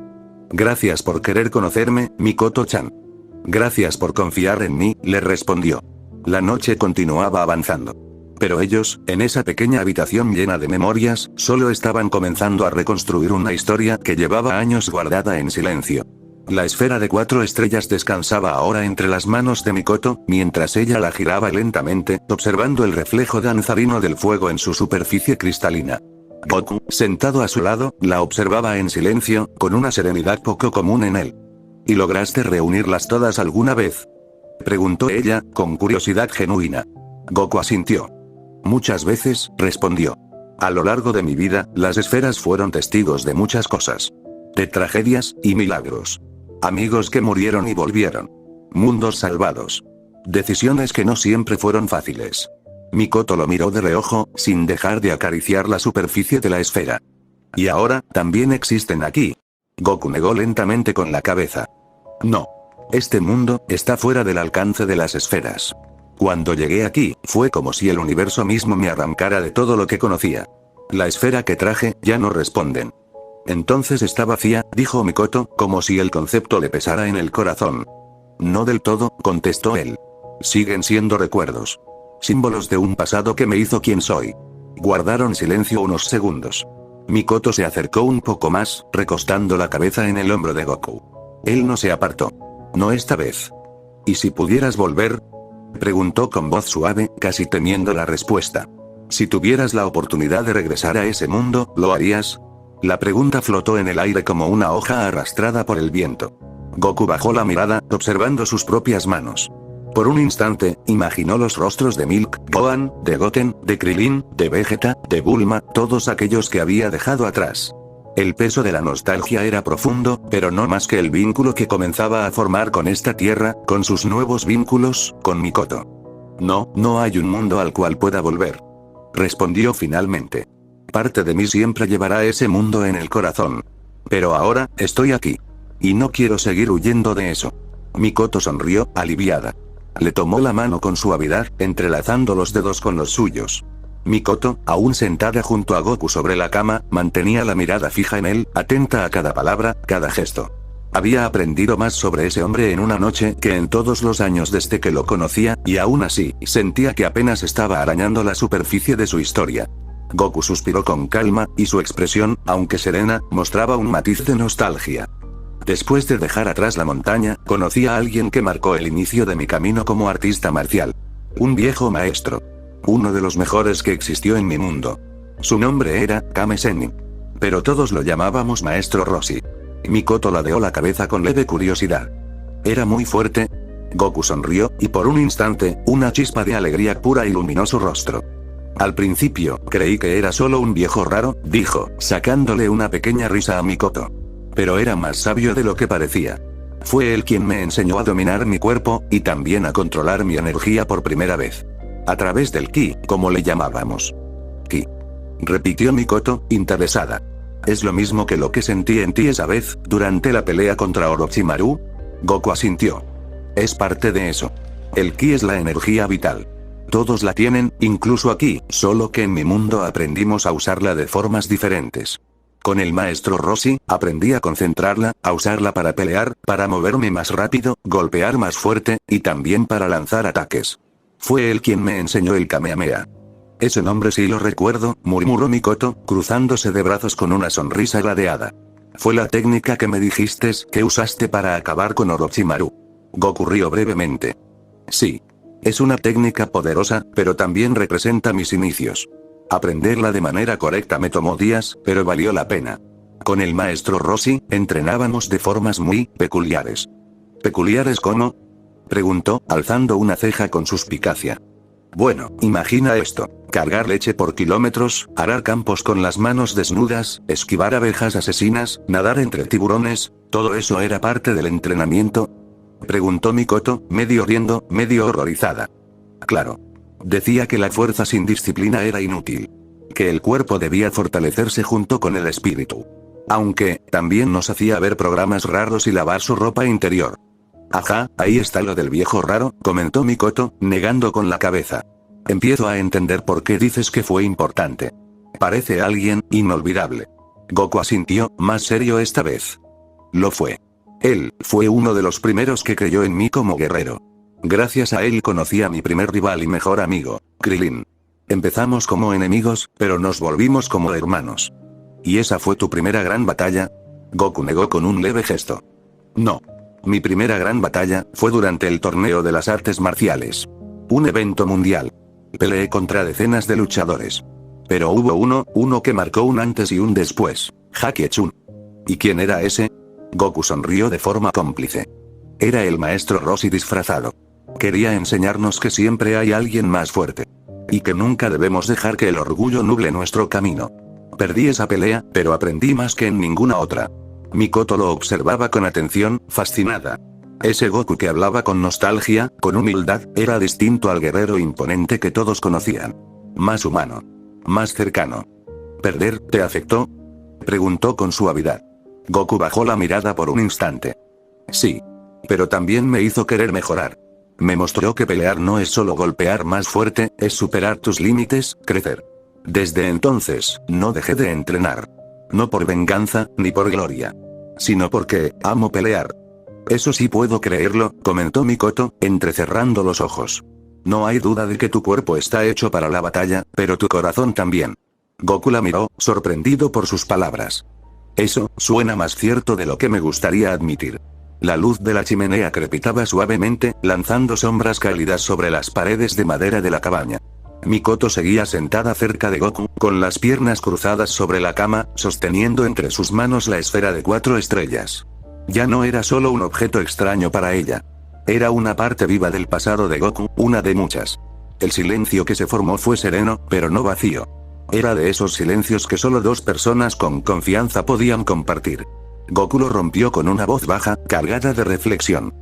Gracias por querer conocerme, Mikoto-chan. Gracias por confiar en mí, le respondió. La noche continuaba avanzando. Pero ellos, en esa pequeña habitación llena de memorias, solo estaban comenzando a reconstruir una historia que llevaba años guardada en silencio. La esfera de 4 estrellas descansaba ahora entre las manos de Mikoto, mientras ella la giraba lentamente, observando el reflejo danzarino del fuego en su superficie cristalina. Goku, sentado a su lado, la observaba en silencio, con una serenidad poco común en él. ¿Y lograste reunirlas todas alguna vez?, preguntó ella, con curiosidad genuina. Goku asintió. Muchas veces, respondió. A lo largo de mi vida, las esferas fueron testigos de muchas cosas. De tragedias y milagros. Amigos que murieron y volvieron. Mundos salvados. Decisiones que no siempre fueron fáciles. Mikoto lo miró de reojo, sin dejar de acariciar la superficie de la esfera. ¿Y ahora, también existen aquí? Goku negó lentamente con la cabeza. No. Este mundo está fuera del alcance de las esferas. Cuando llegué aquí, fue como si el universo mismo me arrancara de todo lo que conocía. La esfera que traje, ya no responden. Entonces está vacía, dijo Mikoto, como si el concepto le pesara en el corazón. No del todo, contestó él. Siguen siendo recuerdos. Símbolos de un pasado que me hizo quien soy. Guardaron silencio unos segundos. Mikoto se acercó un poco más, recostando la cabeza en el hombro de Goku. Él no se apartó. No esta vez. ¿Y si pudieras volver?, preguntó con voz suave, casi temiendo la respuesta. Si tuvieras la oportunidad de regresar a ese mundo, ¿lo harías? La pregunta flotó en el aire como una hoja arrastrada por el viento. Goku bajó la mirada, observando sus propias manos. Por un instante, imaginó los rostros de Milk, Gohan, de Goten, de Krillin, de Vegeta, de Bulma, todos aquellos que había dejado atrás. El peso de la nostalgia era profundo, pero no más que el vínculo que comenzaba a formar con esta tierra, con sus nuevos vínculos, con Mikoto. No, no hay un mundo al cual pueda volver. Respondió finalmente. Parte de mí siempre llevará ese mundo en el corazón. Pero ahora, estoy aquí. Y no quiero seguir huyendo de eso. Mikoto sonrió, aliviada. Le tomó la mano con suavidad, entrelazando los dedos con los suyos. Mikoto, aún sentada junto a Goku sobre la cama, mantenía la mirada fija en él, atenta a cada palabra, cada gesto. Había aprendido más sobre ese hombre en una noche que en todos los años desde que lo conocía, y aún así, sentía que apenas estaba arañando la superficie de su historia. Goku suspiró con calma, y su expresión, aunque serena, mostraba un matiz de nostalgia. Después de dejar atrás la montaña, conocí a alguien que marcó el inicio de mi camino como artista marcial. Un viejo maestro. Uno de los mejores que existió en mi mundo. Su nombre era Kame Sennin. Pero todos lo llamábamos Maestro Roshi. Mikoto ladeó la cabeza con leve curiosidad. ¿Era muy fuerte? Goku sonrió, y por un instante, una chispa de alegría pura iluminó su rostro. Al principio, creí que era solo un viejo raro, dijo, sacándole una pequeña risa a Mikoto. Pero era más sabio de lo que parecía. Fue él quien me enseñó a dominar mi cuerpo, y también a controlar mi energía por primera vez. A través del ki, como le llamábamos. Ki. Repitió Mikoto, interesada. ¿Es lo mismo que lo que sentí en ti esa vez, durante la pelea contra Orochimaru? Goku asintió. Es parte de eso. El ki es la energía vital. Todos la tienen, incluso aquí, solo que en mi mundo aprendimos a usarla de formas diferentes. Con el maestro Roshi, aprendí a concentrarla, a usarla para pelear, para moverme más rápido, golpear más fuerte, y también para lanzar ataques. Fue él quien me enseñó el Kamehameha. Ese nombre sí lo recuerdo, murmuró Mikoto, cruzándose de brazos con una sonrisa gradeada. Fue la técnica que me dijiste que usaste para acabar con Orochimaru. Goku rió brevemente. Sí. Es una técnica poderosa, pero también representa mis inicios. Aprenderla de manera correcta me tomó días, pero valió la pena. Con el maestro Roshi, entrenábamos de formas muy peculiares. ¿Peculiares cómo?, preguntó, alzando una ceja con suspicacia. Bueno, imagina esto: cargar leche por kilómetros, arar campos con las manos desnudas, esquivar abejas asesinas, nadar entre tiburones, ¿todo eso era parte del entrenamiento?, preguntó Mikoto, medio riendo, medio horrorizada. Claro. Decía que la fuerza sin disciplina era inútil. Que el cuerpo debía fortalecerse junto con el espíritu. Aunque, también nos hacía ver programas raros y lavar su ropa interior. Ajá, ahí está lo del viejo raro, comentó Mikoto, negando con la cabeza. Empiezo a entender por qué dices que fue importante. Parece alguien inolvidable. Goku asintió, más serio esta vez. Lo fue. Él fue uno de los primeros que creyó en mí como guerrero. Gracias a él conocí a mi primer rival y mejor amigo, Krillin. Empezamos como enemigos, pero nos volvimos como hermanos. ¿Y esa fue tu primera gran batalla? Goku negó con un leve gesto. No. Mi primera gran batalla fue durante el torneo de las artes marciales. Un evento mundial. Peleé contra decenas de luchadores. Pero hubo uno que marcó un antes y un después. Jackie Chun. ¿Y quién era ese? Goku sonrió de forma cómplice. Era el maestro Roshi disfrazado. Quería enseñarnos que siempre hay alguien más fuerte. Y que nunca debemos dejar que el orgullo nuble nuestro camino. Perdí esa pelea, pero aprendí más que en ninguna otra. Mikoto lo observaba con atención, fascinada. Ese Goku que hablaba con nostalgia, con humildad, era distinto al guerrero imponente que todos conocían. Más humano. Más cercano. ¿Perder te afectó? Preguntó con suavidad. Goku bajó la mirada por un instante. Sí. Pero también me hizo querer mejorar. Me mostró que pelear no es solo golpear más fuerte, es superar tus límites, crecer. Desde entonces, no dejé de entrenar. No por venganza, ni por gloria. Sino porque, amo pelear. Eso sí puedo creerlo, comentó Mikoto, entrecerrando los ojos. No hay duda de que tu cuerpo está hecho para la batalla, pero tu corazón también. Goku la miró, sorprendido por sus palabras. Eso, suena más cierto de lo que me gustaría admitir. La luz de la chimenea crepitaba suavemente, lanzando sombras cálidas sobre las paredes de madera de la cabaña. Mikoto seguía sentada cerca de Goku, con las piernas cruzadas sobre la cama, sosteniendo entre sus manos la esfera de 4 estrellas. Ya no era solo un objeto extraño para ella. Era una parte viva del pasado de Goku, una de muchas. El silencio que se formó fue sereno, pero no vacío. Era de esos silencios que solo dos personas con confianza podían compartir. Goku lo rompió con una voz baja, cargada de reflexión.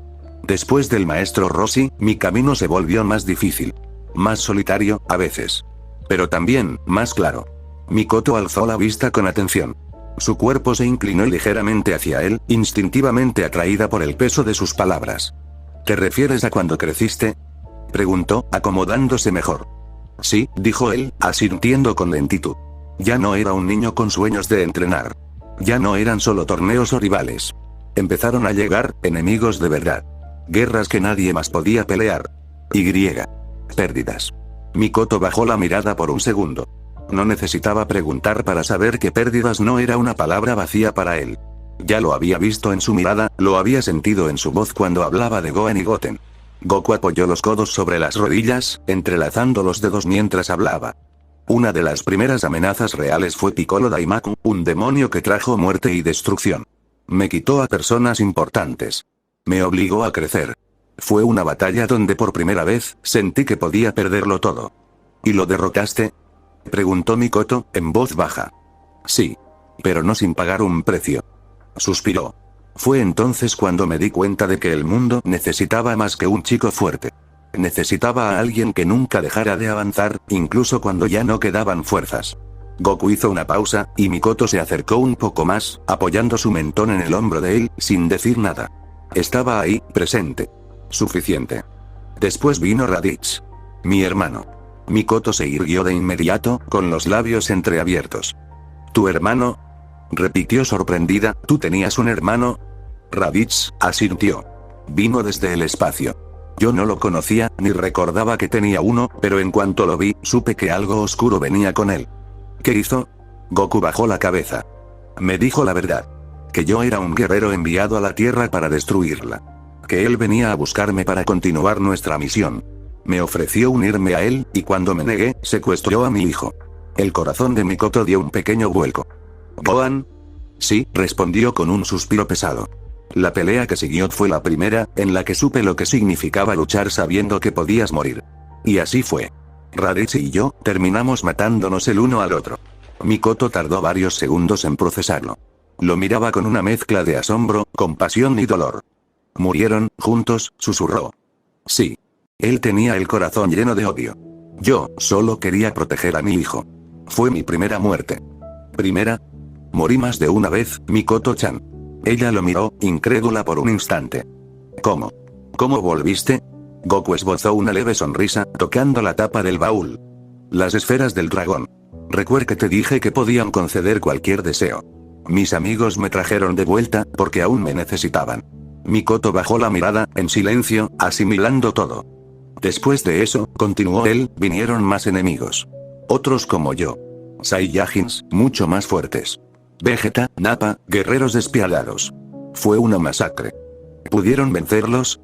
Después del maestro Roshi, mi camino se volvió más difícil. Más solitario, a veces. Pero también, más claro. Mikoto alzó la vista con atención. Su cuerpo se inclinó ligeramente hacia él, instintivamente atraída por el peso de sus palabras. ¿Te refieres a cuando creciste? Preguntó, acomodándose mejor. Sí, dijo él, asintiendo con lentitud. Ya no era un niño con sueños de entrenar. Ya no eran solo torneos o rivales. Empezaron a llegar, enemigos de verdad. Guerras que nadie más podía pelear. Pérdidas. Mikoto bajó la mirada por un segundo. No necesitaba preguntar para saber que pérdidas no era una palabra vacía para él. Ya lo había visto en su mirada, lo había sentido en su voz cuando hablaba de Goen y Goten. Goku apoyó los codos sobre las rodillas, entrelazando los dedos mientras hablaba. Una de las primeras amenazas reales fue Piccolo Daimaku, un demonio que trajo muerte y destrucción. Me quitó a personas importantes. Me obligó a crecer. Fue una batalla donde por primera vez, sentí que podía perderlo todo. ¿Y lo derrotaste? Preguntó Mikoto, en voz baja. Sí. Pero no sin pagar un precio. Suspiró. Fue entonces cuando me di cuenta de que el mundo necesitaba más que un chico fuerte. Necesitaba a alguien que nunca dejara de avanzar, incluso cuando ya no quedaban fuerzas. Goku hizo una pausa, y Mikoto se acercó un poco más, apoyando su mentón en el hombro de él, sin decir nada. Estaba ahí, presente. Suficiente. Después vino Raditz. Mi hermano. Mikoto se irguió de inmediato, con los labios entreabiertos. ¿Tu hermano? Repitió sorprendida, ¿tú tenías un hermano? Raditz asintió. Vino desde el espacio. Yo no lo conocía, ni recordaba que tenía uno, pero en cuanto lo vi, supe que algo oscuro venía con él. ¿Qué hizo? Goku bajó la cabeza. Me dijo la verdad. Que yo era un guerrero enviado a la Tierra para destruirla. Que él venía a buscarme para continuar nuestra misión. Me ofreció unirme a él, y cuando me negué, secuestró a mi hijo. El corazón de Mikoto dio un pequeño vuelco. ¿Gohan? Sí, respondió con un suspiro pesado. La pelea que siguió fue la primera, en la que supe lo que significaba luchar sabiendo que podías morir. Y así fue. Raditz y yo, terminamos matándonos el uno al otro. Mikoto tardó varios segundos en procesarlo. Lo miraba con una mezcla de asombro, compasión y dolor. ¿Murieron, juntos?, susurró. Sí. Él tenía el corazón lleno de odio. Yo, solo quería proteger a mi hijo. Fue mi primera muerte. ¿Primera? Morí más de una vez, Mikoto-chan. Ella lo miró, incrédula por un instante. ¿Cómo? ¿Cómo volviste? Goku esbozó una leve sonrisa, tocando la tapa del baúl. Las esferas del dragón. Recuerda que te dije que podían conceder cualquier deseo. Mis amigos me trajeron de vuelta, porque aún me necesitaban. Mikoto bajó la mirada, en silencio, asimilando todo. Después de eso, continuó él, vinieron más enemigos. Otros como yo. Saiyajins, mucho más fuertes. Vegeta, Nappa, guerreros despiadados. Fue una masacre. ¿Pudieron vencerlos?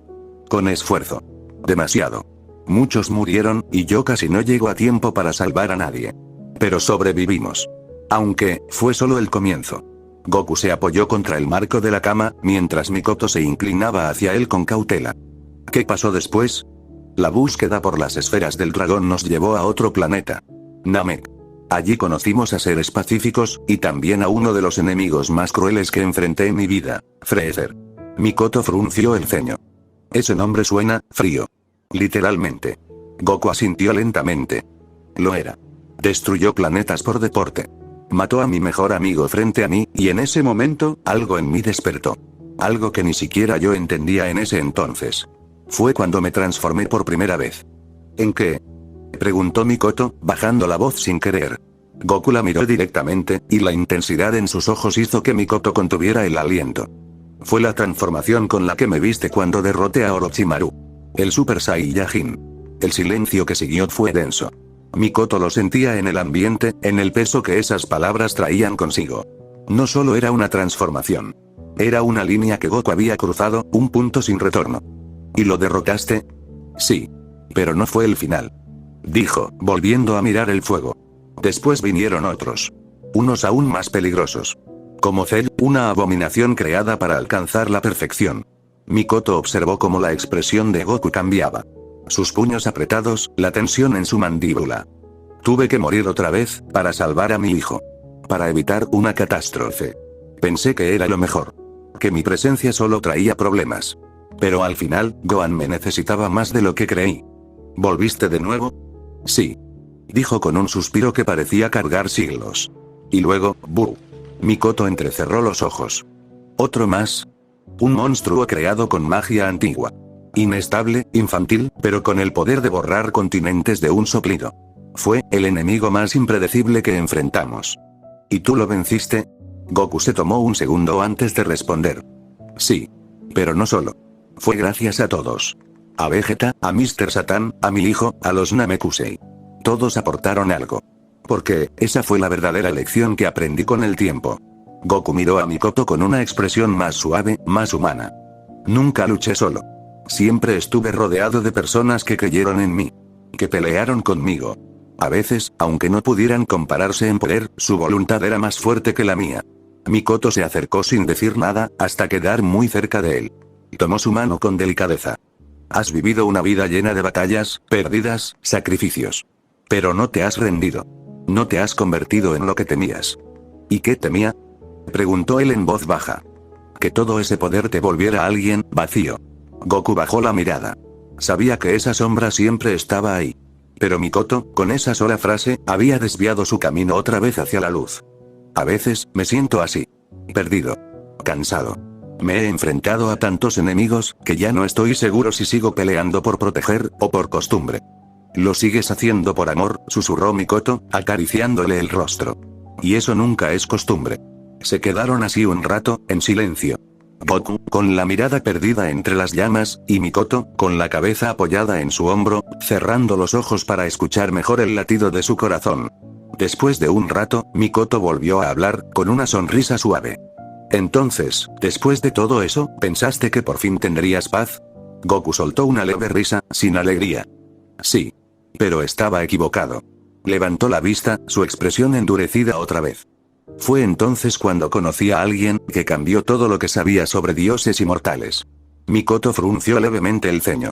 Con esfuerzo. Demasiado. Muchos murieron, y yo casi no llego a tiempo para salvar a nadie. Pero sobrevivimos. Aunque, fue solo el comienzo. Goku se apoyó contra el marco de la cama, mientras Mikoto se inclinaba hacia él con cautela. ¿Qué pasó después? La búsqueda por las esferas del dragón nos llevó a otro planeta. Namek. Allí conocimos a seres pacíficos, y también a uno de los enemigos más crueles que enfrenté en mi vida, Freezer. Mikoto frunció el ceño. Ese nombre suena frío. Literalmente. Goku asintió lentamente. Lo era. Destruyó planetas por deporte. Mató a mi mejor amigo frente a mí, y en ese momento, algo en mí despertó. Algo que ni siquiera yo entendía en ese entonces. Fue cuando me transformé por primera vez. ¿En qué? Preguntó Mikoto, bajando la voz sin querer. Goku la miró directamente, y la intensidad en sus ojos hizo que Mikoto contuviera el aliento. Fue la transformación con la que me viste cuando derroté a Orochimaru. El Super Saiyajin. El silencio que siguió fue denso. Mikoto lo sentía en el ambiente, en el peso que esas palabras traían consigo. No solo era una transformación. Era una línea que Goku había cruzado, un punto sin retorno. ¿Y lo derrotaste? Sí. Pero no fue el final. Dijo, volviendo a mirar el fuego. Después vinieron otros. Unos aún más peligrosos. Como Cell, una abominación creada para alcanzar la perfección. Mikoto observó cómo la expresión de Goku cambiaba. Sus puños apretados, la tensión en su mandíbula. Tuve que morir otra vez, para salvar a mi hijo. Para evitar una catástrofe. Pensé que era lo mejor. Que mi presencia solo traía problemas. Pero al final, Gohan me necesitaba más de lo que creí. ¿Volviste de nuevo? Sí. Dijo con un suspiro que parecía cargar siglos. Y luego, ¡buh! Mikoto entrecerró los ojos. ¿Otro más? Un monstruo creado con magia antigua. Inestable, infantil, pero con el poder de borrar continentes de un soplido. Fue el enemigo más impredecible que enfrentamos. ¿Y tú lo venciste? Goku se tomó un segundo antes de responder. Sí. Pero no solo. Fue gracias a todos. A Vegeta, a Mr. Satan, a mi hijo, a los Namekusei. Todos aportaron algo. Porque, esa fue la verdadera lección que aprendí con el tiempo. Goku miró a Mikoto con una expresión más suave, más humana. Nunca luché solo. Siempre estuve rodeado de personas que creyeron en mí. Que pelearon conmigo. A veces, aunque no pudieran compararse en poder, su voluntad era más fuerte que la mía. Mikoto se acercó sin decir nada, hasta quedar muy cerca de él. Tomó su mano con delicadeza. Has vivido una vida llena de batallas, pérdidas, sacrificios. Pero no te has rendido. No te has convertido en lo que temías. ¿Y qué temía? Preguntó él en voz baja. Que todo ese poder te volviera alguien vacío. Goku bajó la mirada. Sabía que esa sombra siempre estaba ahí. Pero Mikoto, con esa sola frase, había desviado su camino otra vez hacia la luz. A veces, me siento así. Perdido. Cansado. Me he enfrentado a tantos enemigos, que ya no estoy seguro si sigo peleando por proteger, o por costumbre. Lo sigues haciendo por amor, susurró Mikoto, acariciándole el rostro. Y eso nunca es costumbre. Se quedaron así un rato, en silencio. Goku, con la mirada perdida entre las llamas, y Mikoto, con la cabeza apoyada en su hombro, cerrando los ojos para escuchar mejor el latido de su corazón. Después de un rato, Mikoto volvió a hablar, con una sonrisa suave. Entonces, después de todo eso, ¿pensaste que por fin tendrías paz? Goku soltó una leve risa, sin alegría. Sí. Pero estaba equivocado. Levantó la vista, su expresión endurecida otra vez. Fue entonces cuando conocí a alguien que cambió todo lo que sabía sobre dioses y mortales. Mikoto frunció levemente el ceño.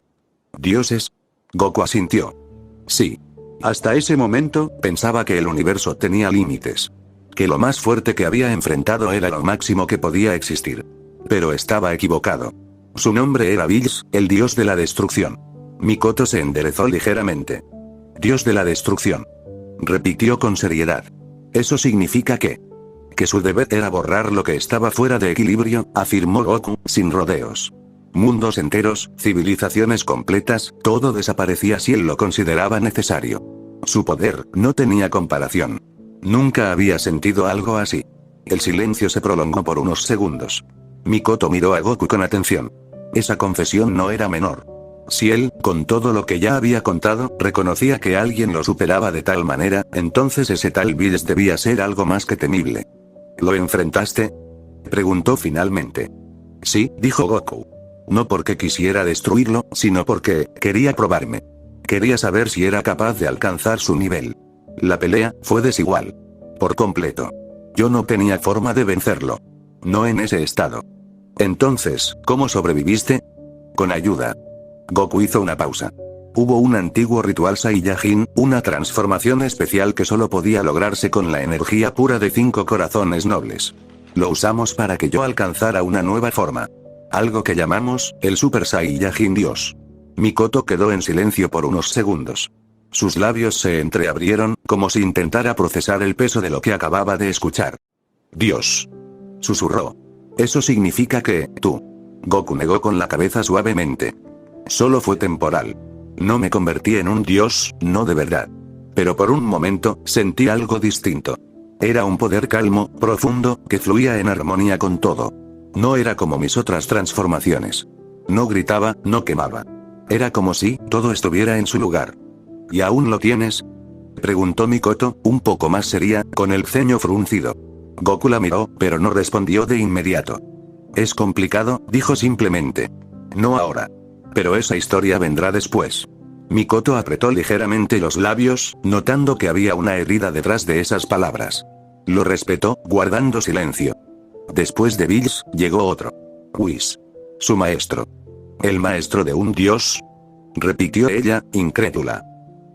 ¿Dioses? Goku asintió. Sí. Hasta ese momento, pensaba que el universo tenía límites. Que lo más fuerte que había enfrentado era lo máximo que podía existir. Pero estaba equivocado. Su nombre era Bills, el dios de la destrucción. Mikoto se enderezó ligeramente. Dios de la destrucción. Repitió con seriedad. Eso significa que su deber era borrar lo que estaba fuera de equilibrio, afirmó Goku, sin rodeos. Mundos enteros, civilizaciones completas, todo desaparecía si él lo consideraba necesario. Su poder no tenía comparación. Nunca había sentido algo así. El silencio se prolongó por unos segundos. Mikoto miró a Goku con atención. Esa confesión no era menor. Si él, con todo lo que ya había contado, reconocía que alguien lo superaba de tal manera, entonces ese tal Bills debía ser algo más que temible. ¿Lo enfrentaste? Preguntó finalmente. Sí, dijo Goku. No porque quisiera destruirlo, sino porque quería probarme. Quería saber si era capaz de alcanzar su nivel. La pelea fue desigual. Por completo. Yo no tenía forma de vencerlo. No en ese estado. Entonces, ¿cómo sobreviviste? Con ayuda. Goku hizo una pausa. Hubo un antiguo ritual Saiyajin, una transformación especial que solo podía lograrse con la energía pura de 5 corazones nobles. Lo usamos para que yo alcanzara una nueva forma. Algo que llamamos, el Super Saiyajin Dios. Mikoto quedó en silencio por unos segundos. Sus labios se entreabrieron, como si intentara procesar el peso de lo que acababa de escuchar. Dios. Susurró. Eso significa que, tú. Goku negó con la cabeza suavemente. Solo fue temporal. No me convertí en un dios, no de verdad. Pero por un momento, sentí algo distinto. Era un poder calmo, profundo, que fluía en armonía con todo. No era como mis otras transformaciones. No gritaba, no quemaba. Era como si todo estuviera en su lugar. ¿Y aún lo tienes? Preguntó Mikoto, un poco más seria, con el ceño fruncido. Goku la miró, pero no respondió de inmediato. Es complicado, dijo simplemente. No ahora. Pero esa historia vendrá después. Mikoto apretó ligeramente los labios, notando que había una herida detrás de esas palabras. Lo respetó, guardando silencio. Después de Bills, llegó otro. Whis. Su maestro. ¿El maestro de un dios? Repitió ella, incrédula.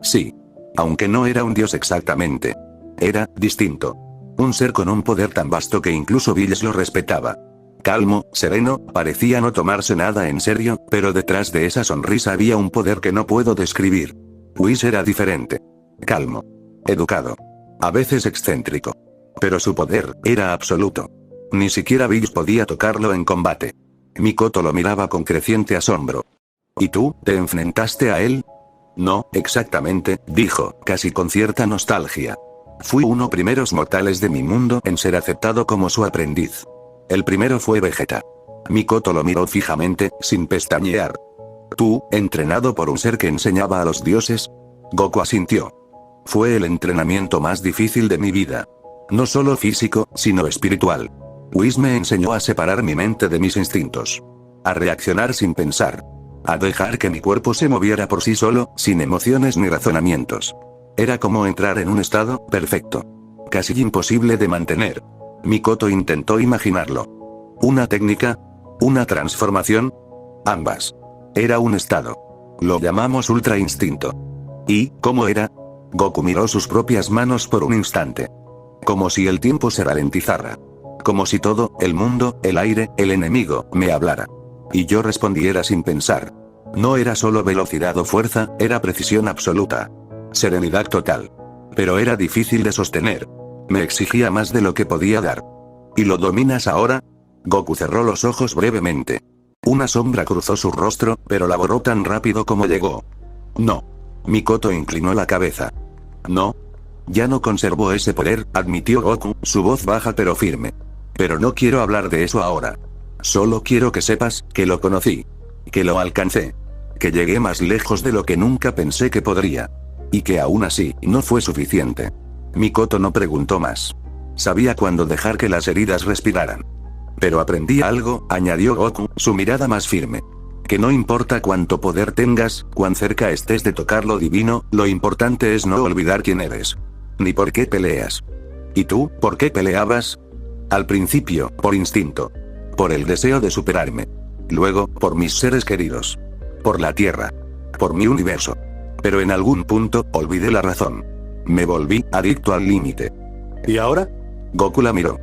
Sí. Aunque no era un dios exactamente. Era distinto. Un ser con un poder tan vasto que incluso Bills lo respetaba. Calmo, sereno, parecía no tomarse nada en serio, pero detrás de esa sonrisa había un poder que no puedo describir. Whis era diferente. Calmo. Educado. A veces excéntrico. Pero su poder era absoluto. Ni siquiera Bills podía tocarlo en combate. Mikoto lo miraba con creciente asombro. ¿Y tú, te enfrentaste a él? No, exactamente, dijo, casi con cierta nostalgia. Fui uno primeros mortales de mi mundo en ser aceptado como su aprendiz. El primero fue Vegeta. Mikoto lo miró fijamente, sin pestañear. ¿Tú, entrenado por un ser que enseñaba a los dioses? Goku asintió. Fue el entrenamiento más difícil de mi vida. No solo físico, sino espiritual. Whis me enseñó a separar mi mente de mis instintos. A reaccionar sin pensar. A dejar que mi cuerpo se moviera por sí solo, sin emociones ni razonamientos. Era como entrar en un estado perfecto. Casi imposible de mantener. Mikoto intentó imaginarlo. ¿Una técnica? ¿Una transformación? Ambas. Era un estado. Lo llamamos ultra instinto. ¿Y cómo era? Goku miró sus propias manos por un instante. Como si el tiempo se ralentizara. Como si todo, el mundo, el aire, el enemigo, me hablara. Y yo respondiera sin pensar. No era solo velocidad o fuerza, era precisión absoluta. Serenidad total. Pero era difícil de sostener. Me exigía más de lo que podía dar. ¿Y lo dominas ahora? Goku cerró los ojos brevemente. Una sombra cruzó su rostro, pero la borró tan rápido como llegó. No. Mikoto inclinó la cabeza. No. Ya no conservó ese poder, admitió Goku, su voz baja pero firme. Pero no quiero hablar de eso ahora. Solo quiero que sepas, que lo conocí. Que lo alcancé. Que llegué más lejos de lo que nunca pensé que podría. Y que aún así, no fue suficiente. Mikoto no preguntó más. Sabía cuándo dejar que las heridas respiraran. Pero aprendí algo, añadió Goku, su mirada más firme. Que no importa cuánto poder tengas, cuán cerca estés de tocar lo divino, lo importante es no olvidar quién eres. Ni por qué peleas. ¿Y tú, por qué peleabas? Al principio, por instinto. Por el deseo de superarme. Luego, por mis seres queridos. Por la Tierra. Por mi universo. Pero en algún punto, olvidé la razón. Me volví adicto al límite. ¿Y ahora? Goku la miró.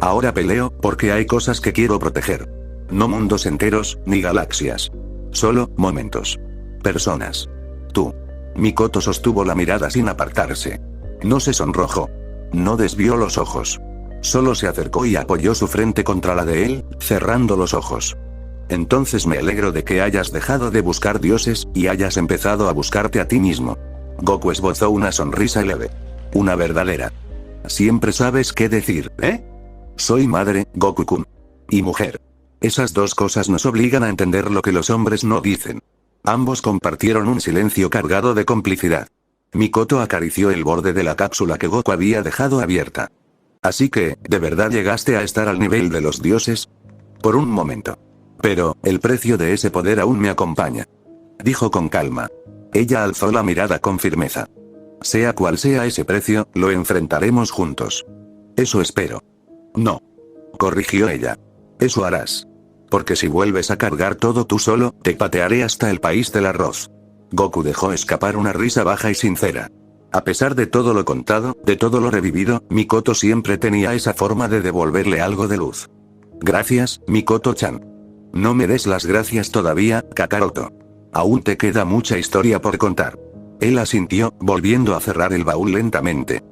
Ahora peleo, porque hay cosas que quiero proteger. No mundos enteros, ni galaxias. Solo, momentos. Personas. Tú. Mikoto sostuvo la mirada sin apartarse. No se sonrojó. No desvió los ojos. Solo se acercó y apoyó su frente contra la de él, cerrando los ojos. Entonces me alegro de que hayas dejado de buscar dioses, y hayas empezado a buscarte a ti mismo. Goku esbozó una sonrisa leve. Una verdadera. Siempre sabes qué decir, ¿eh? Soy madre, Goku-kun. Y mujer. Esas dos cosas nos obligan a entender lo que los hombres no dicen. Ambos compartieron un silencio cargado de complicidad. Mikoto acarició el borde de la cápsula que Goku había dejado abierta. Así que, ¿de verdad llegaste a estar al nivel de los dioses? Por un momento. Pero, el precio de ese poder aún me acompaña. Dijo con calma. Ella alzó la mirada con firmeza. Sea cual sea ese precio, lo enfrentaremos juntos. Eso espero. No. Corrigió ella. Eso harás. Porque si vuelves a cargar todo tú solo, te patearé hasta el país del arroz. Goku dejó escapar una risa baja y sincera. A pesar de todo lo contado, de todo lo revivido, Mikoto siempre tenía esa forma de devolverle algo de luz. Gracias, Mikoto-chan. No me des las gracias todavía, Kakaroto. Aún te queda mucha historia por contar. Él asintió, volviendo a cerrar el baúl lentamente.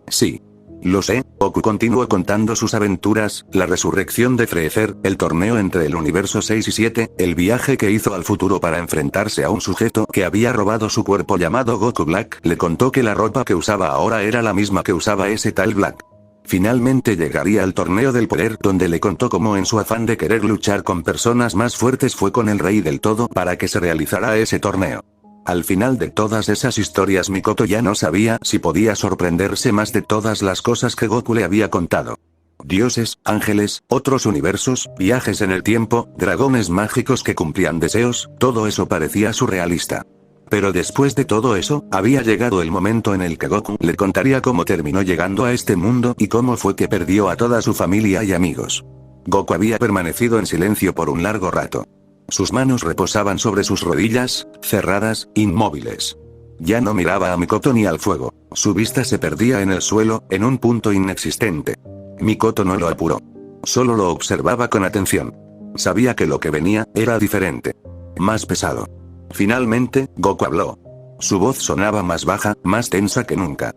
Sí. Lo sé, Goku continuó contando sus aventuras, la resurrección de Freezer, el torneo entre el universo 6 y 7, el viaje que hizo al futuro para enfrentarse a un sujeto que había robado su cuerpo llamado Goku Black, le contó que la ropa que usaba ahora era la misma que usaba ese tal Black. Finalmente llegaría al torneo del poder donde le contó cómo en su afán de querer luchar con personas más fuertes fue con el rey del todo para que se realizara ese torneo. Al final de todas esas historias Mikoto ya no sabía si podía sorprenderse más de todas las cosas que Goku le había contado. Dioses, ángeles, otros universos, viajes en el tiempo, dragones mágicos que cumplían deseos, todo eso parecía surrealista. Pero después de todo eso, había llegado el momento en el que Goku le contaría cómo terminó llegando a este mundo y cómo fue que perdió a toda su familia y amigos. Goku había permanecido en silencio por un largo rato. Sus manos reposaban sobre sus rodillas, cerradas, inmóviles. Ya no miraba a Mikoto ni al fuego, su vista se perdía en el suelo, en un punto inexistente. Mikoto no lo apuró. Solo lo observaba con atención. Sabía que lo que venía, era diferente. Más pesado. Finalmente, Goku habló. Su voz sonaba más baja, más tensa que nunca.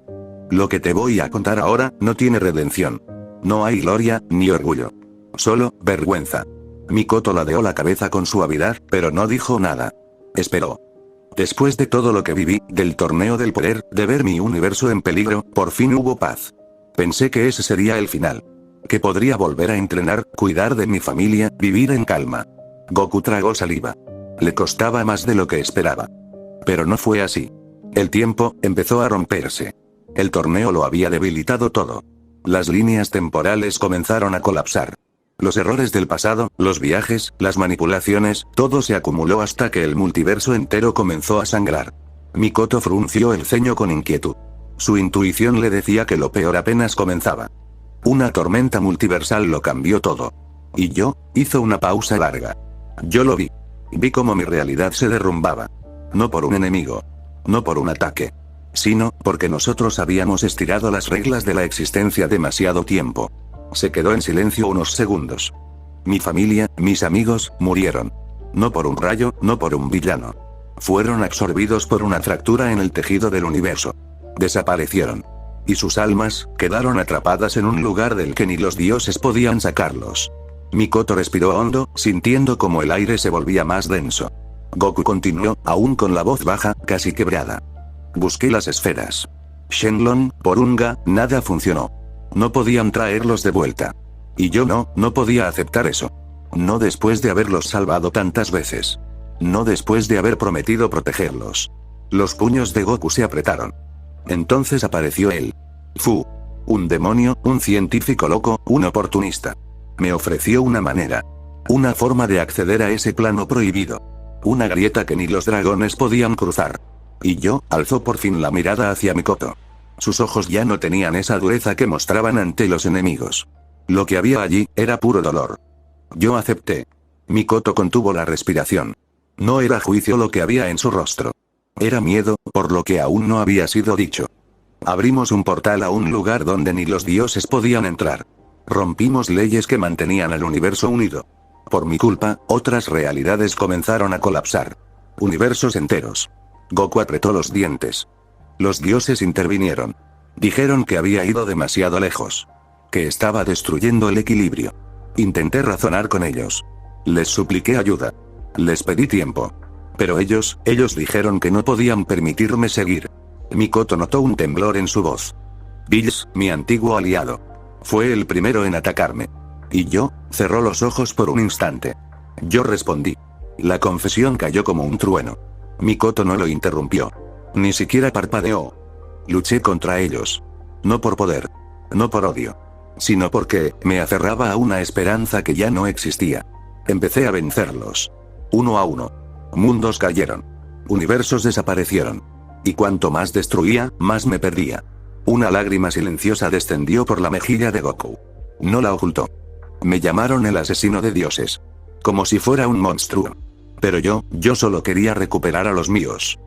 Lo que te voy a contar ahora, no tiene redención. No hay gloria, ni orgullo. Solo, vergüenza. Mikoto ladeó la cabeza con suavidad, pero no dijo nada. Esperó. Después de todo lo que viví, del torneo del poder, de ver mi universo en peligro, por fin hubo paz. Pensé que ese sería el final. Que podría volver a entrenar, cuidar de mi familia, vivir en calma. Goku tragó saliva. Le costaba más de lo que esperaba. Pero no fue así. El tiempo empezó a romperse. El torneo lo había debilitado todo. Las líneas temporales comenzaron a colapsar. Los errores del pasado, los viajes, las manipulaciones, todo se acumuló hasta que el multiverso entero comenzó a sangrar. Mikoto frunció el ceño con inquietud. Su intuición le decía que lo peor apenas comenzaba. Una tormenta multiversal lo cambió todo. Y yo, hizo una pausa larga. Yo lo vi. Vi cómo mi realidad se derrumbaba. No por un enemigo. No por un ataque. Sino, porque nosotros habíamos estirado las reglas de la existencia demasiado tiempo. Se quedó en silencio unos segundos. Mi familia, mis amigos, murieron. No por un rayo, no por un villano. Fueron absorbidos por una fractura en el tejido del universo. Desaparecieron. Y sus almas, quedaron atrapadas en un lugar del que ni los dioses podían sacarlos. Mikoto respiró hondo, sintiendo como el aire se volvía más denso. Goku continuó, aún con la voz baja, casi quebrada. Busqué las esferas. Shenlong, Porunga, nada funcionó. No podían traerlos de vuelta. Y yo no podía aceptar eso. No después de haberlos salvado tantas veces. No después de haber prometido protegerlos. Los puños de Goku se apretaron. Entonces apareció él. Fu. Un demonio, un científico loco, un oportunista. Me ofreció una manera. Una forma de acceder a ese plano prohibido. Una grieta que ni los dragones podían cruzar. Y yo, alzó por fin la mirada hacia Mikoto. Sus ojos ya no tenían esa dureza que mostraban ante los enemigos. Lo que había allí, era puro dolor. Yo acepté. Mikoto contuvo la respiración. No era juicio lo que había en su rostro. Era miedo, por lo que aún no había sido dicho. Abrimos un portal a un lugar donde ni los dioses podían entrar. Rompimos leyes que mantenían al universo unido. Por mi culpa, otras realidades comenzaron a colapsar. Universos enteros. Goku apretó los dientes. Los dioses intervinieron. Dijeron que había ido demasiado lejos. Que estaba destruyendo el equilibrio. Intenté razonar con ellos. Les supliqué ayuda. Les pedí tiempo. Pero ellos dijeron que no podían permitirme seguir. Mikoto notó un temblor en su voz. Bills, mi antiguo aliado. Fue el primero en atacarme. Y yo, cerró los ojos por un instante. Yo respondí. La confesión cayó como un trueno. Mikoto no lo interrumpió. Ni siquiera parpadeó. Luché contra ellos. No por poder. No por odio. Sino porque me aferraba a una esperanza que ya no existía. Empecé a vencerlos. Uno a uno. Mundos cayeron. Universos desaparecieron. Y cuanto más destruía, más me perdía. Una lágrima silenciosa descendió por la mejilla de Goku. No la ocultó. Me llamaron el asesino de dioses. Como si fuera un monstruo. Pero yo solo quería recuperar a los míos.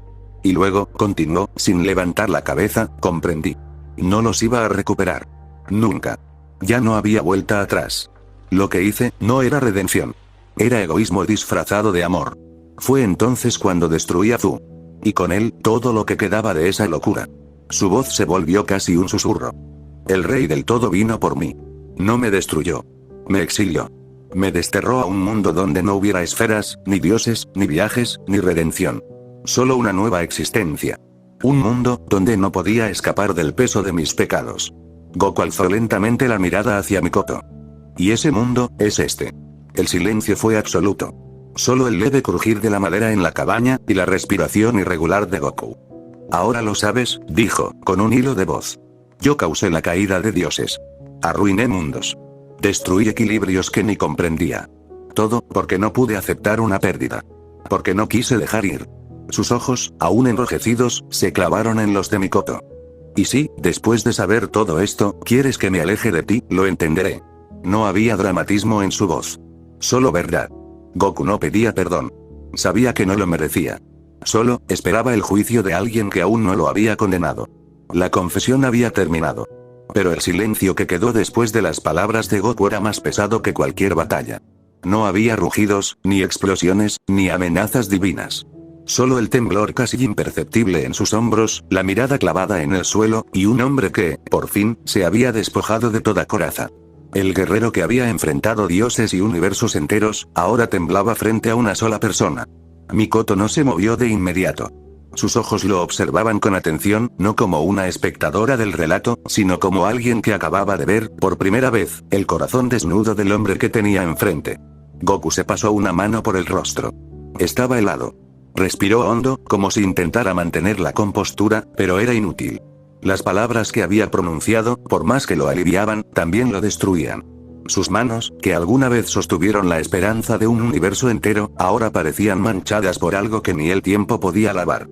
Y luego, continuó, sin levantar la cabeza, comprendí. No los iba a recuperar. Nunca. Ya no había vuelta atrás. Lo que hice no era redención. Era egoísmo disfrazado de amor. Fue entonces cuando destruí a Zu. Y con él, todo lo que quedaba de esa locura. Su voz se volvió casi un susurro. El rey del todo vino por mí. No me destruyó. Me exilió. Me desterró a un mundo donde no hubiera esferas, ni dioses, ni viajes, ni redención. Solo una nueva existencia. Un mundo donde no podía escapar del peso de mis pecados. Goku alzó lentamente la mirada hacia Mikoto. Y ese mundo es este. El silencio fue absoluto. Solo el leve crujir de la madera en la cabaña, y la respiración irregular de Goku. Ahora lo sabes, dijo, con un hilo de voz. Yo causé la caída de dioses. Arruiné mundos. Destruí equilibrios que ni comprendía. Todo, porque no pude aceptar una pérdida. Porque no quise dejar ir. Sus ojos, aún enrojecidos, se clavaron en los de Mikoto. Y si, después de saber todo esto, quieres que me aleje de ti, lo entenderé. No había dramatismo en su voz. Solo verdad. Goku no pedía perdón. Sabía que no lo merecía. Solo, esperaba el juicio de alguien que aún no lo había condenado. La confesión había terminado. Pero el silencio que quedó después de las palabras de Goku era más pesado que cualquier batalla. No había rugidos, ni explosiones, ni amenazas divinas. Solo el temblor casi imperceptible en sus hombros, la mirada clavada en el suelo, y un hombre que, por fin, se había despojado de toda coraza. El guerrero que había enfrentado dioses y universos enteros, ahora temblaba frente a una sola persona. Mikoto no se movió de inmediato. Sus ojos lo observaban con atención, no como una espectadora del relato, sino como alguien que acababa de ver, por primera vez, el corazón desnudo del hombre que tenía enfrente. Goku se pasó una mano por el rostro. Estaba helado. Respiró hondo, como si intentara mantener la compostura, pero era inútil. Las palabras que había pronunciado, por más que lo aliviaban, también lo destruían. Sus manos, que alguna vez sostuvieron la esperanza de un universo entero, ahora parecían manchadas por algo que ni el tiempo podía lavar.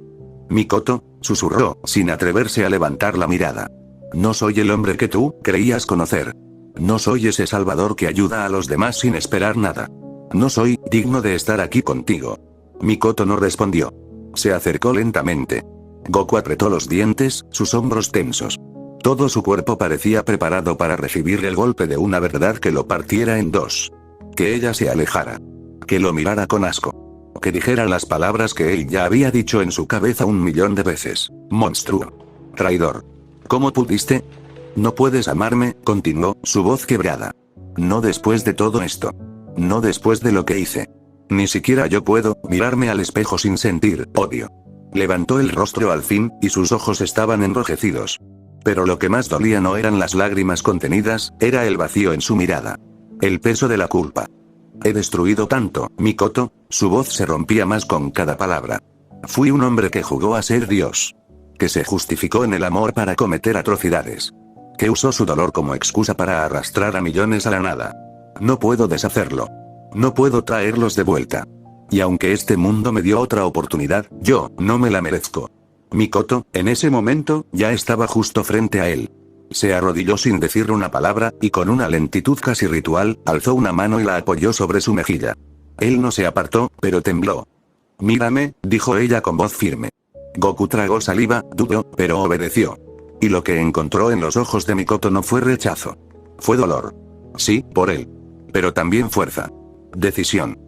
Mikoto, susurró, sin atreverse a levantar la mirada. No soy el hombre que tú creías conocer. No soy ese salvador que ayuda a los demás sin esperar nada. No soy digno de estar aquí contigo. Mikoto no respondió. Se acercó lentamente. Goku apretó los dientes, sus hombros tensos. Todo su cuerpo parecía preparado para recibir el golpe de una verdad que lo partiera en dos. Que ella se alejara. Que lo mirara con asco. Que dijera las palabras que él ya había dicho en su cabeza 1.000.000 de veces. Monstruo. Traidor. ¿Cómo pudiste? No puedes amarme, continuó, su voz quebrada. No después de todo esto. No después de lo que hice. Ni siquiera yo puedo mirarme al espejo sin sentir odio. Levantó el rostro al fin, y sus ojos estaban enrojecidos. Pero lo que más dolía no eran las lágrimas contenidas, era el vacío en su mirada. El peso de la culpa. He destruido tanto, Mikoto, su voz se rompía más con cada palabra. Fui un hombre que jugó a ser Dios. Que se justificó en el amor para cometer atrocidades. Que usó su dolor como excusa para arrastrar a millones a la nada. No puedo deshacerlo. No puedo traerlos de vuelta. Y aunque este mundo me dio otra oportunidad, yo no me la merezco. Mikoto, en ese momento, ya estaba justo frente a él. Se arrodilló sin decir una palabra, y con una lentitud casi ritual, alzó una mano y la apoyó sobre su mejilla. Él no se apartó, pero tembló. Mírame, dijo ella con voz firme. Goku tragó saliva, dudó, pero obedeció. Y lo que encontró en los ojos de Mikoto no fue rechazo. Fue dolor. Sí, por él. Pero también fuerza. Decisión.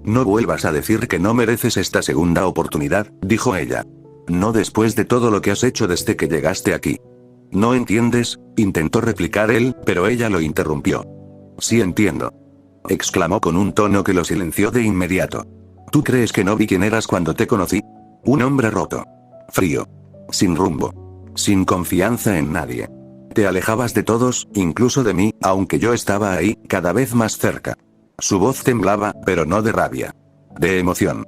No vuelvas a decir que no mereces esta segunda oportunidad, dijo ella. No después de todo lo que has hecho desde que llegaste aquí. ¿No entiendes? Intentó replicar él, pero ella lo interrumpió. Sí entiendo. Exclamó con un tono que lo silenció de inmediato. ¿Tú crees que no vi quién eras cuando te conocí? Un hombre roto. Frío. Sin rumbo. Sin confianza en nadie. Te alejabas de todos, incluso de mí, aunque yo estaba ahí, cada vez más cerca. Su voz temblaba, pero no de rabia. De emoción.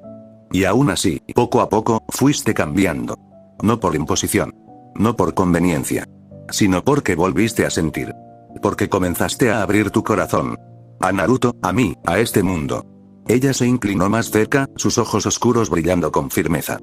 Y aún así, poco a poco, fuiste cambiando. No por imposición. No por conveniencia. Sino porque volviste a sentir. Porque comenzaste a abrir tu corazón. A Naruto, a mí, a este mundo. Ella se inclinó más cerca, sus ojos oscuros brillando con firmeza.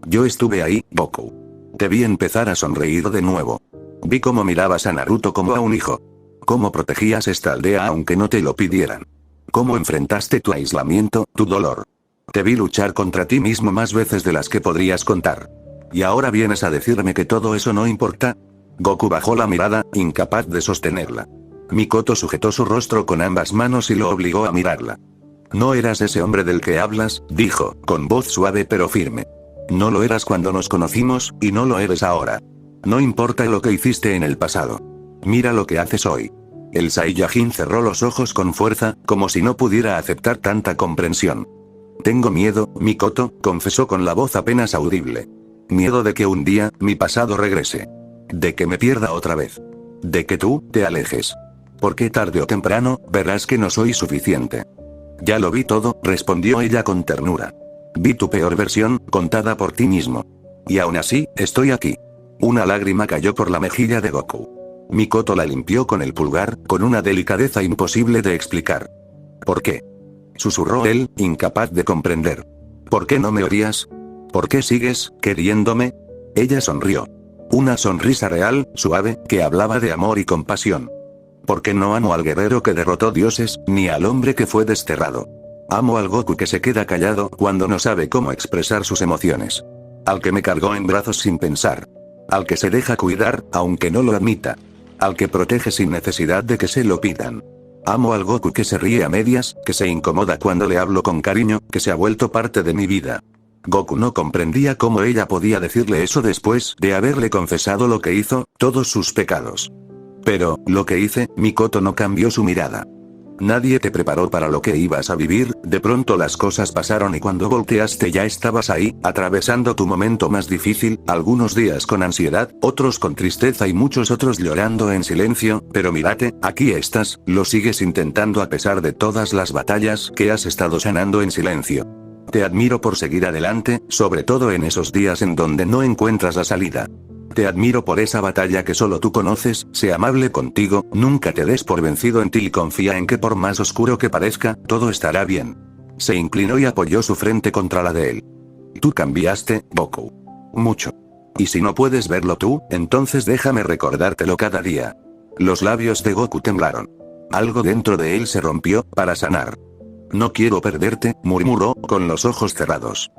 Yo estuve ahí, Goku. Te vi empezar a sonreír de nuevo. Vi cómo mirabas a Naruto como a un hijo. Cómo protegías esta aldea aunque no te lo pidieran. Cómo enfrentaste tu aislamiento, tu dolor. Te vi luchar contra ti mismo más veces de las que podrías contar. ¿Y ahora vienes a decirme que todo eso no importa? Goku bajó la mirada, incapaz de sostenerla. Mikoto sujetó su rostro con ambas manos y lo obligó a mirarla. No eras ese hombre del que hablas, dijo, con voz suave pero firme. No lo eras cuando nos conocimos, y no lo eres ahora. No importa lo que hiciste en el pasado. Mira lo que haces hoy. El Saiyajin cerró los ojos con fuerza, como si no pudiera aceptar tanta comprensión. Tengo miedo, Mikoto, confesó con la voz apenas audible. Miedo de que un día, mi pasado regrese. De que me pierda otra vez. De que tú, te alejes. Porque tarde o temprano, verás que no soy suficiente. Ya lo vi todo, respondió ella con ternura. Vi tu peor versión, contada por ti mismo. Y aún así, estoy aquí. Una lágrima cayó por la mejilla de Goku. Mikoto la limpió con el pulgar, con una delicadeza imposible de explicar. ¿Por qué? Susurró él, incapaz de comprender. ¿Por qué no me odias? ¿Por qué sigues, queriéndome? Ella sonrió. Una sonrisa real, suave, que hablaba de amor y compasión. Porque no amo al guerrero que derrotó dioses, ni al hombre que fue desterrado. Amo al Goku que se queda callado cuando no sabe cómo expresar sus emociones. Al que me cargó en brazos sin pensar. Al que se deja cuidar, aunque no lo admita. Al que protege sin necesidad de que se lo pidan. Amo al Goku que se ríe a medias, que se incomoda cuando le hablo con cariño, que se ha vuelto parte de mi vida. Goku no comprendía cómo ella podía decirle eso después de haberle confesado lo que hizo, todos sus pecados. Pero, lo que hice, Mikoto no cambió su mirada. Nadie te preparó para lo que ibas a vivir, de pronto las cosas pasaron y cuando volteaste ya estabas ahí, atravesando tu momento más difícil, algunos días con ansiedad, otros con tristeza y muchos otros llorando en silencio, pero mírate, aquí estás, lo sigues intentando a pesar de todas las batallas que has estado sanando en silencio. Te admiro por seguir adelante, sobre todo en esos días en donde no encuentras la salida. Te admiro por esa batalla que solo tú conoces, sé amable contigo, nunca te des por vencido en ti y confía en que por más oscuro que parezca, todo estará bien. Se inclinó y apoyó su frente contra la de él. Tú cambiaste, Goku. Mucho. Y si no puedes verlo tú, entonces déjame recordártelo cada día. Los labios de Goku temblaron. Algo dentro de él se rompió, para sanar. No quiero perderte, murmuró, con los ojos cerrados.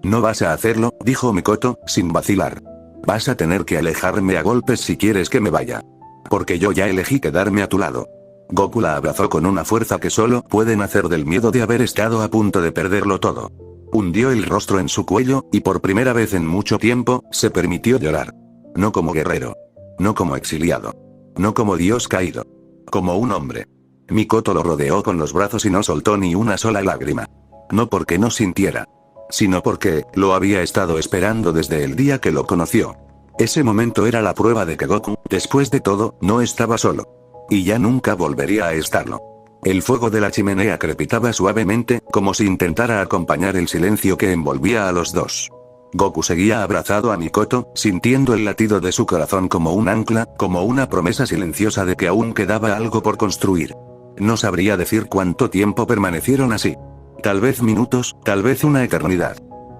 No vas a hacerlo, dijo Mikoto, sin vacilar. Vas a tener que alejarme a golpes si quieres que me vaya. Porque yo ya elegí quedarme a tu lado. Goku la abrazó con una fuerza que solo puede nacer del miedo de haber estado a punto de perderlo todo. Hundió el rostro en su cuello, y por primera vez en mucho tiempo, se permitió llorar. No como guerrero. No como exiliado. No como dios caído. Como un hombre. Mikoto lo rodeó con los brazos y no soltó ni una sola lágrima. No porque no sintiera. Sino porque, lo había estado esperando desde el día que lo conoció. Ese momento era la prueba de que Goku, después de todo, no estaba solo. Y ya nunca volvería a estarlo. El fuego de la chimenea crepitaba suavemente, como si intentara acompañar el silencio que envolvía a los dos. Goku seguía abrazado a Mikoto, sintiendo el latido de su corazón como un ancla, como una promesa silenciosa de que aún quedaba algo por construir. No sabría decir cuánto tiempo permanecieron así. Tal vez minutos, tal vez una eternidad.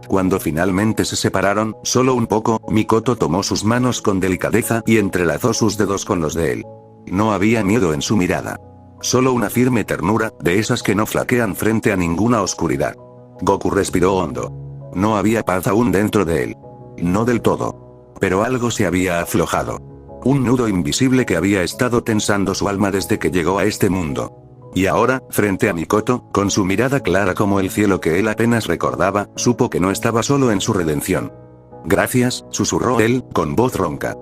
Cuando finalmente se separaron, solo un poco, Mikoto tomó sus manos con delicadeza y entrelazó sus dedos con los de él. No había miedo en su mirada. Solo una firme ternura, de esas que no flaquean frente a ninguna oscuridad. Goku respiró hondo. No había paz aún dentro de él. No del todo. Pero algo se había aflojado. Un nudo invisible que había estado tensando su alma desde que llegó a este mundo. Y ahora, frente a Mikoto, con su mirada clara como el cielo que él apenas recordaba, supo que no estaba solo en su redención. Gracias, susurró él, con voz ronca.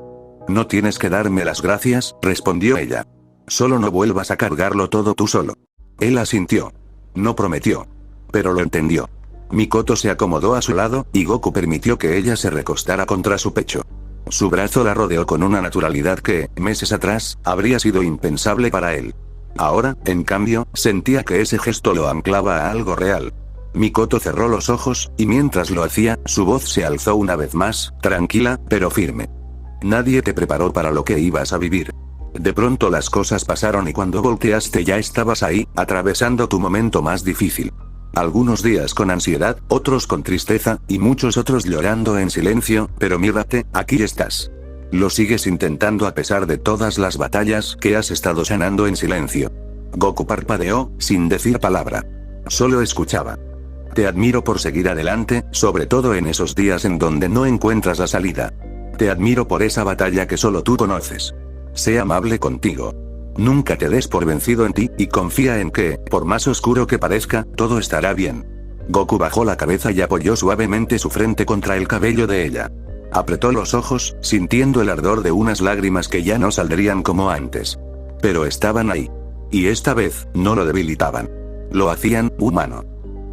No tienes que darme las gracias, respondió ella. Solo no vuelvas a cargarlo todo tú solo. Él asintió. No prometió. Pero lo entendió. Mikoto se acomodó a su lado, y Goku permitió que ella se recostara contra su pecho. Su brazo la rodeó con una naturalidad que, meses atrás, habría sido impensable para él. Ahora, en cambio, sentía que ese gesto lo anclaba a algo real. Mikoto cerró los ojos, y mientras lo hacía, su voz se alzó una vez más, tranquila, pero firme. Nadie te preparó para lo que ibas a vivir. De pronto las cosas pasaron y cuando volteaste ya estabas ahí, atravesando tu momento más difícil. Algunos días con ansiedad, otros con tristeza, y muchos otros llorando en silencio, pero mírate, aquí estás. Lo sigues intentando a pesar de todas las batallas que has estado ganando en silencio. Goku parpadeó, sin decir palabra. Solo escuchaba. Te admiro por seguir adelante, sobre todo en esos días en donde no encuentras la salida. Te admiro por esa batalla que solo tú conoces. Sé amable contigo. Nunca te des por vencido en ti, y confía en que, por más oscuro que parezca, todo estará bien. Goku bajó la cabeza y apoyó suavemente su frente contra el cabello de ella. Apretó los ojos, sintiendo el ardor de unas lágrimas que ya no saldrían como antes. Pero estaban ahí. Y esta vez, no lo debilitaban. Lo hacían humano.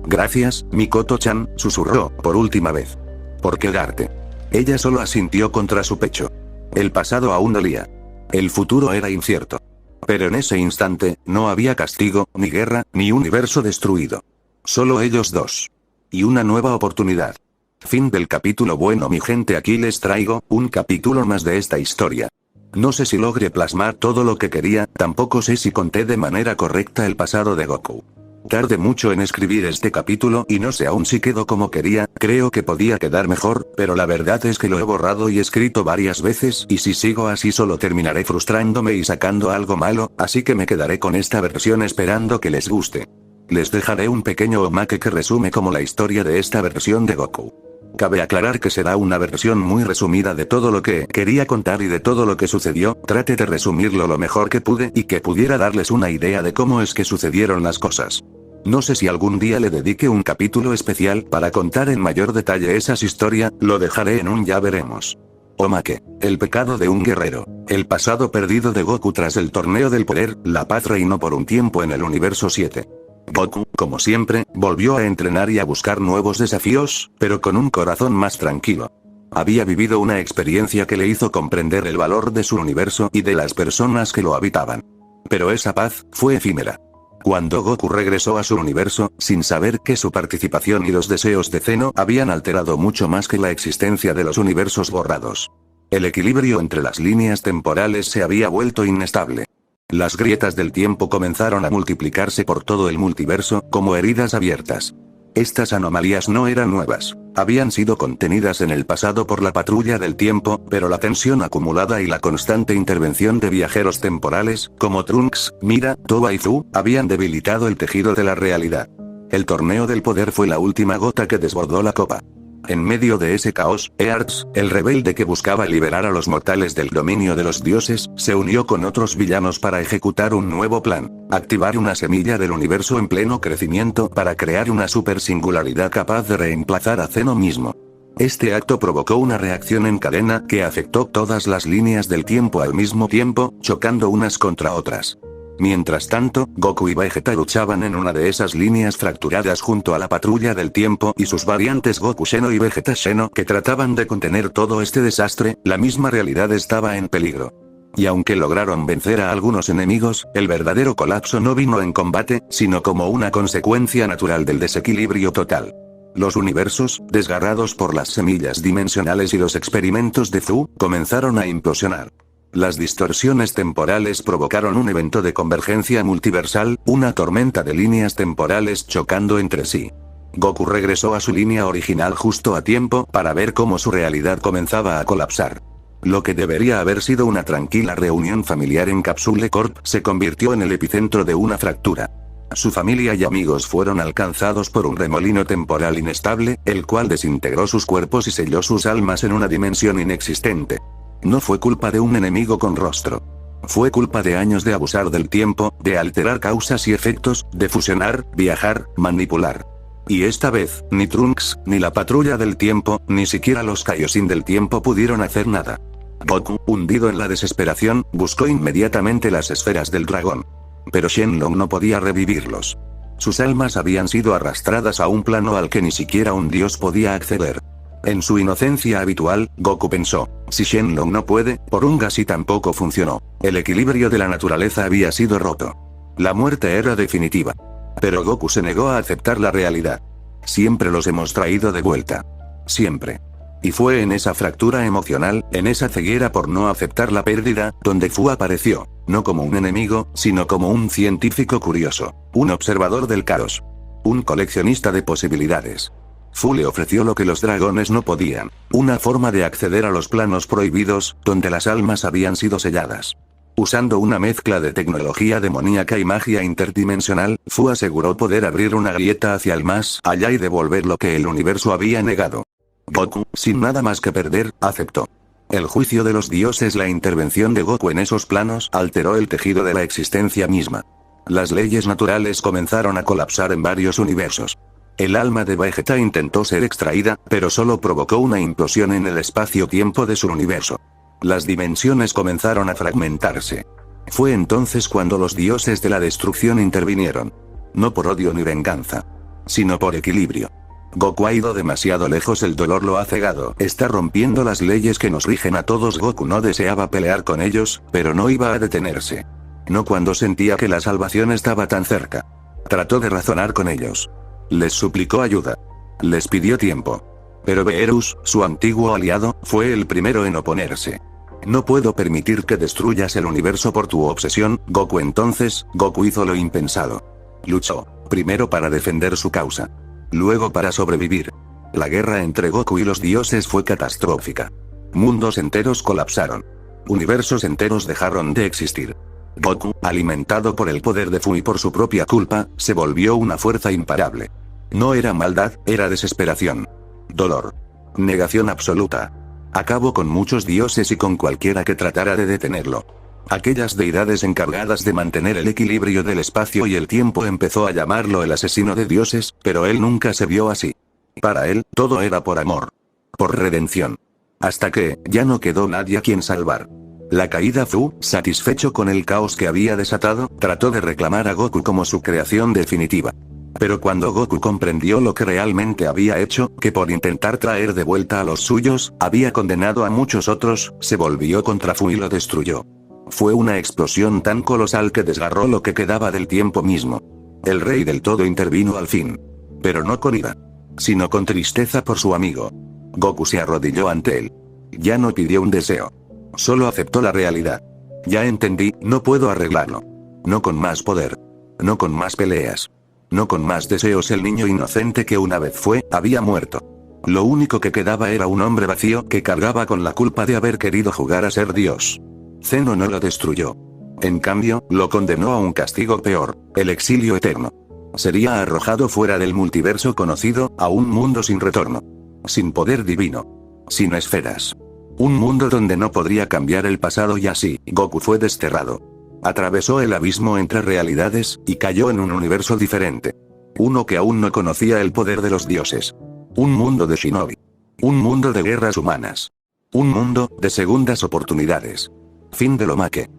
Gracias, Mikoto-chan, susurró, por última vez. Por quedarte. Ella solo asintió contra su pecho. El pasado aún dolía. El futuro era incierto. Pero en ese instante, no había castigo, ni guerra, ni universo destruido. Solo ellos dos. Y una nueva oportunidad. Fin del capítulo. Bueno, mi gente, aquí les traigo un capítulo más de esta historia. No sé si logré plasmar todo lo que quería, tampoco sé si conté de manera correcta el pasado de Goku. Tardé mucho en escribir este capítulo y no sé aún si quedó como quería, creo que podía quedar mejor, pero la verdad es que lo he borrado y escrito varias veces y si sigo así solo terminaré frustrándome y sacando algo malo, así que me quedaré con esta versión esperando que les guste. Les dejaré un pequeño omake que resume como la historia de esta versión de Goku. Cabe aclarar que será una versión muy resumida de todo lo que quería contar y de todo lo que sucedió, trate de resumirlo lo mejor que pude y que pudiera darles una idea de cómo es que sucedieron las cosas. No sé si algún día le dedique un capítulo especial para contar en mayor detalle esas historias, lo dejaré en un ya veremos. Omake, el pecado de un guerrero, el pasado perdido de Goku tras el torneo del poder, la paz reinó por un tiempo en el universo 7. Goku, como siempre, volvió a entrenar y a buscar nuevos desafíos, pero con un corazón más tranquilo. Había vivido una experiencia que le hizo comprender el valor de su universo y de las personas que lo habitaban. Pero esa paz fue efímera. Cuando Goku regresó a su universo, sin saber que su participación y los deseos de Zeno habían alterado mucho más que la existencia de los universos borrados. El equilibrio entre las líneas temporales se había vuelto inestable. Las grietas del tiempo comenzaron a multiplicarse por todo el multiverso, como heridas abiertas. Estas anomalías no eran nuevas, habían sido contenidas en el pasado por la patrulla del tiempo, pero la tensión acumulada y la constante intervención de viajeros temporales, como Trunks, Mira, Toba y Zu, habían debilitado el tejido de la realidad. El torneo del poder fue la última gota que desbordó la copa. En medio de ese caos, Earth, el rebelde que buscaba liberar a los mortales del dominio de los dioses, se unió con otros villanos para ejecutar un nuevo plan, activar una semilla del universo en pleno crecimiento para crear una super singularidad capaz de reemplazar a Zeno mismo. Este acto provocó una reacción en cadena que afectó todas las líneas del tiempo al mismo tiempo, chocando unas contra otras. Mientras tanto, Goku y Vegeta luchaban en una de esas líneas fracturadas junto a la patrulla del tiempo y sus variantes Goku Xeno y Vegeta Xeno que trataban de contener todo este desastre, la misma realidad estaba en peligro. Y aunque lograron vencer a algunos enemigos, el verdadero colapso no vino en combate, sino como una consecuencia natural del desequilibrio total. Los universos, desgarrados por las semillas dimensionales y los experimentos de Zu, comenzaron a implosionar. Las distorsiones temporales provocaron un evento de convergencia multiversal, una tormenta de líneas temporales chocando entre sí. Goku regresó a su línea original justo a tiempo para ver cómo su realidad comenzaba a colapsar. Lo que debería haber sido una tranquila reunión familiar en Capsule Corp se convirtió en el epicentro de una fractura. Su familia y amigos fueron alcanzados por un remolino temporal inestable, el cual desintegró sus cuerpos y selló sus almas en una dimensión inexistente. No fue culpa de un enemigo con rostro. Fue culpa de años de abusar del tiempo, de alterar causas y efectos, de fusionar, viajar, manipular. Y esta vez, ni Trunks, ni la patrulla del tiempo, ni siquiera los Kaioshin del tiempo pudieron hacer nada. Goku, hundido en la desesperación, buscó inmediatamente las esferas del dragón. Pero Shenlong no podía revivirlos. Sus almas habían sido arrastradas a un plano al que ni siquiera un dios podía acceder. En su inocencia habitual, Goku pensó, si Shenlong no puede, por un Gasi tampoco funcionó. El equilibrio de la naturaleza había sido roto. La muerte era definitiva. Pero Goku se negó a aceptar la realidad. Siempre los hemos traído de vuelta. Siempre. Y fue en esa fractura emocional, en esa ceguera por no aceptar la pérdida, donde Fu apareció, no como un enemigo, sino como un científico curioso, un observador del caos. Un coleccionista de posibilidades. Fu le ofreció lo que los dragones no podían, una forma de acceder a los planos prohibidos, donde las almas habían sido selladas. Usando una mezcla de tecnología demoníaca y magia interdimensional, Fu aseguró poder abrir una grieta hacia el más allá y devolver lo que el universo había negado. Goku, sin nada más que perder, aceptó. El juicio de los dioses, la intervención de Goku en esos planos, alteró el tejido de la existencia misma. Las leyes naturales comenzaron a colapsar en varios universos. El alma de Vegeta intentó ser extraída, pero solo provocó una implosión en el espacio-tiempo de su universo. Las dimensiones comenzaron a fragmentarse. Fue entonces cuando los dioses de la destrucción intervinieron. No por odio ni venganza, sino por equilibrio. Goku ha ido demasiado lejos, el dolor lo ha cegado, está rompiendo las leyes que nos rigen a todos. Goku no deseaba pelear con ellos, pero no iba a detenerse. No cuando sentía que la salvación estaba tan cerca. Trató de razonar con ellos. Les suplicó ayuda. Les pidió tiempo. Pero Beerus, su antiguo aliado, fue el primero en oponerse. No puedo permitir que destruyas el universo por tu obsesión, Goku. Entonces, Goku hizo lo impensado. Luchó, primero para defender su causa. Luego para sobrevivir. La guerra entre Goku y los dioses fue catastrófica. Mundos enteros colapsaron. Universos enteros dejaron de existir. Goku, alimentado por el poder de Fu y por su propia culpa, se volvió una fuerza imparable. No era maldad, era desesperación. Dolor. Negación absoluta. Acabó con muchos dioses y con cualquiera que tratara de detenerlo. Aquellas deidades encargadas de mantener el equilibrio del espacio y el tiempo empezó a llamarlo el asesino de dioses, pero él nunca se vio así. Para él, todo era por amor. Por redención. Hasta que, ya no quedó nadie a quien salvar. La caída. Fu, satisfecho con el caos que había desatado, trató de reclamar a Goku como su creación definitiva. Pero cuando Goku comprendió lo que realmente había hecho, que por intentar traer de vuelta a los suyos, había condenado a muchos otros, se volvió contra Fu y lo destruyó. Fue una explosión tan colosal que desgarró lo que quedaba del tiempo mismo. El rey del todo intervino al fin. Pero no con ira, sino con tristeza por su amigo. Goku se arrodilló ante él. Ya no pidió un deseo. Solo aceptó la realidad. Ya entendí, no puedo arreglarlo. No con más poder. No con más peleas. No con más deseos. El niño inocente que una vez fue, había muerto. Lo único que quedaba era un hombre vacío que cargaba con la culpa de haber querido jugar a ser Dios. Zeno no lo destruyó. En cambio, lo condenó a un castigo peor, el exilio eterno. Sería arrojado fuera del multiverso conocido, a un mundo sin retorno. Sin poder divino. Sin esferas. Un mundo donde no podría cambiar el pasado y así, Goku fue desterrado. Atravesó el abismo entre realidades, y cayó en un universo diferente. Uno que aún no conocía el poder de los dioses. Un mundo de shinobi. Un mundo de guerras humanas. Un mundo de segundas oportunidades. Fin de lo Make.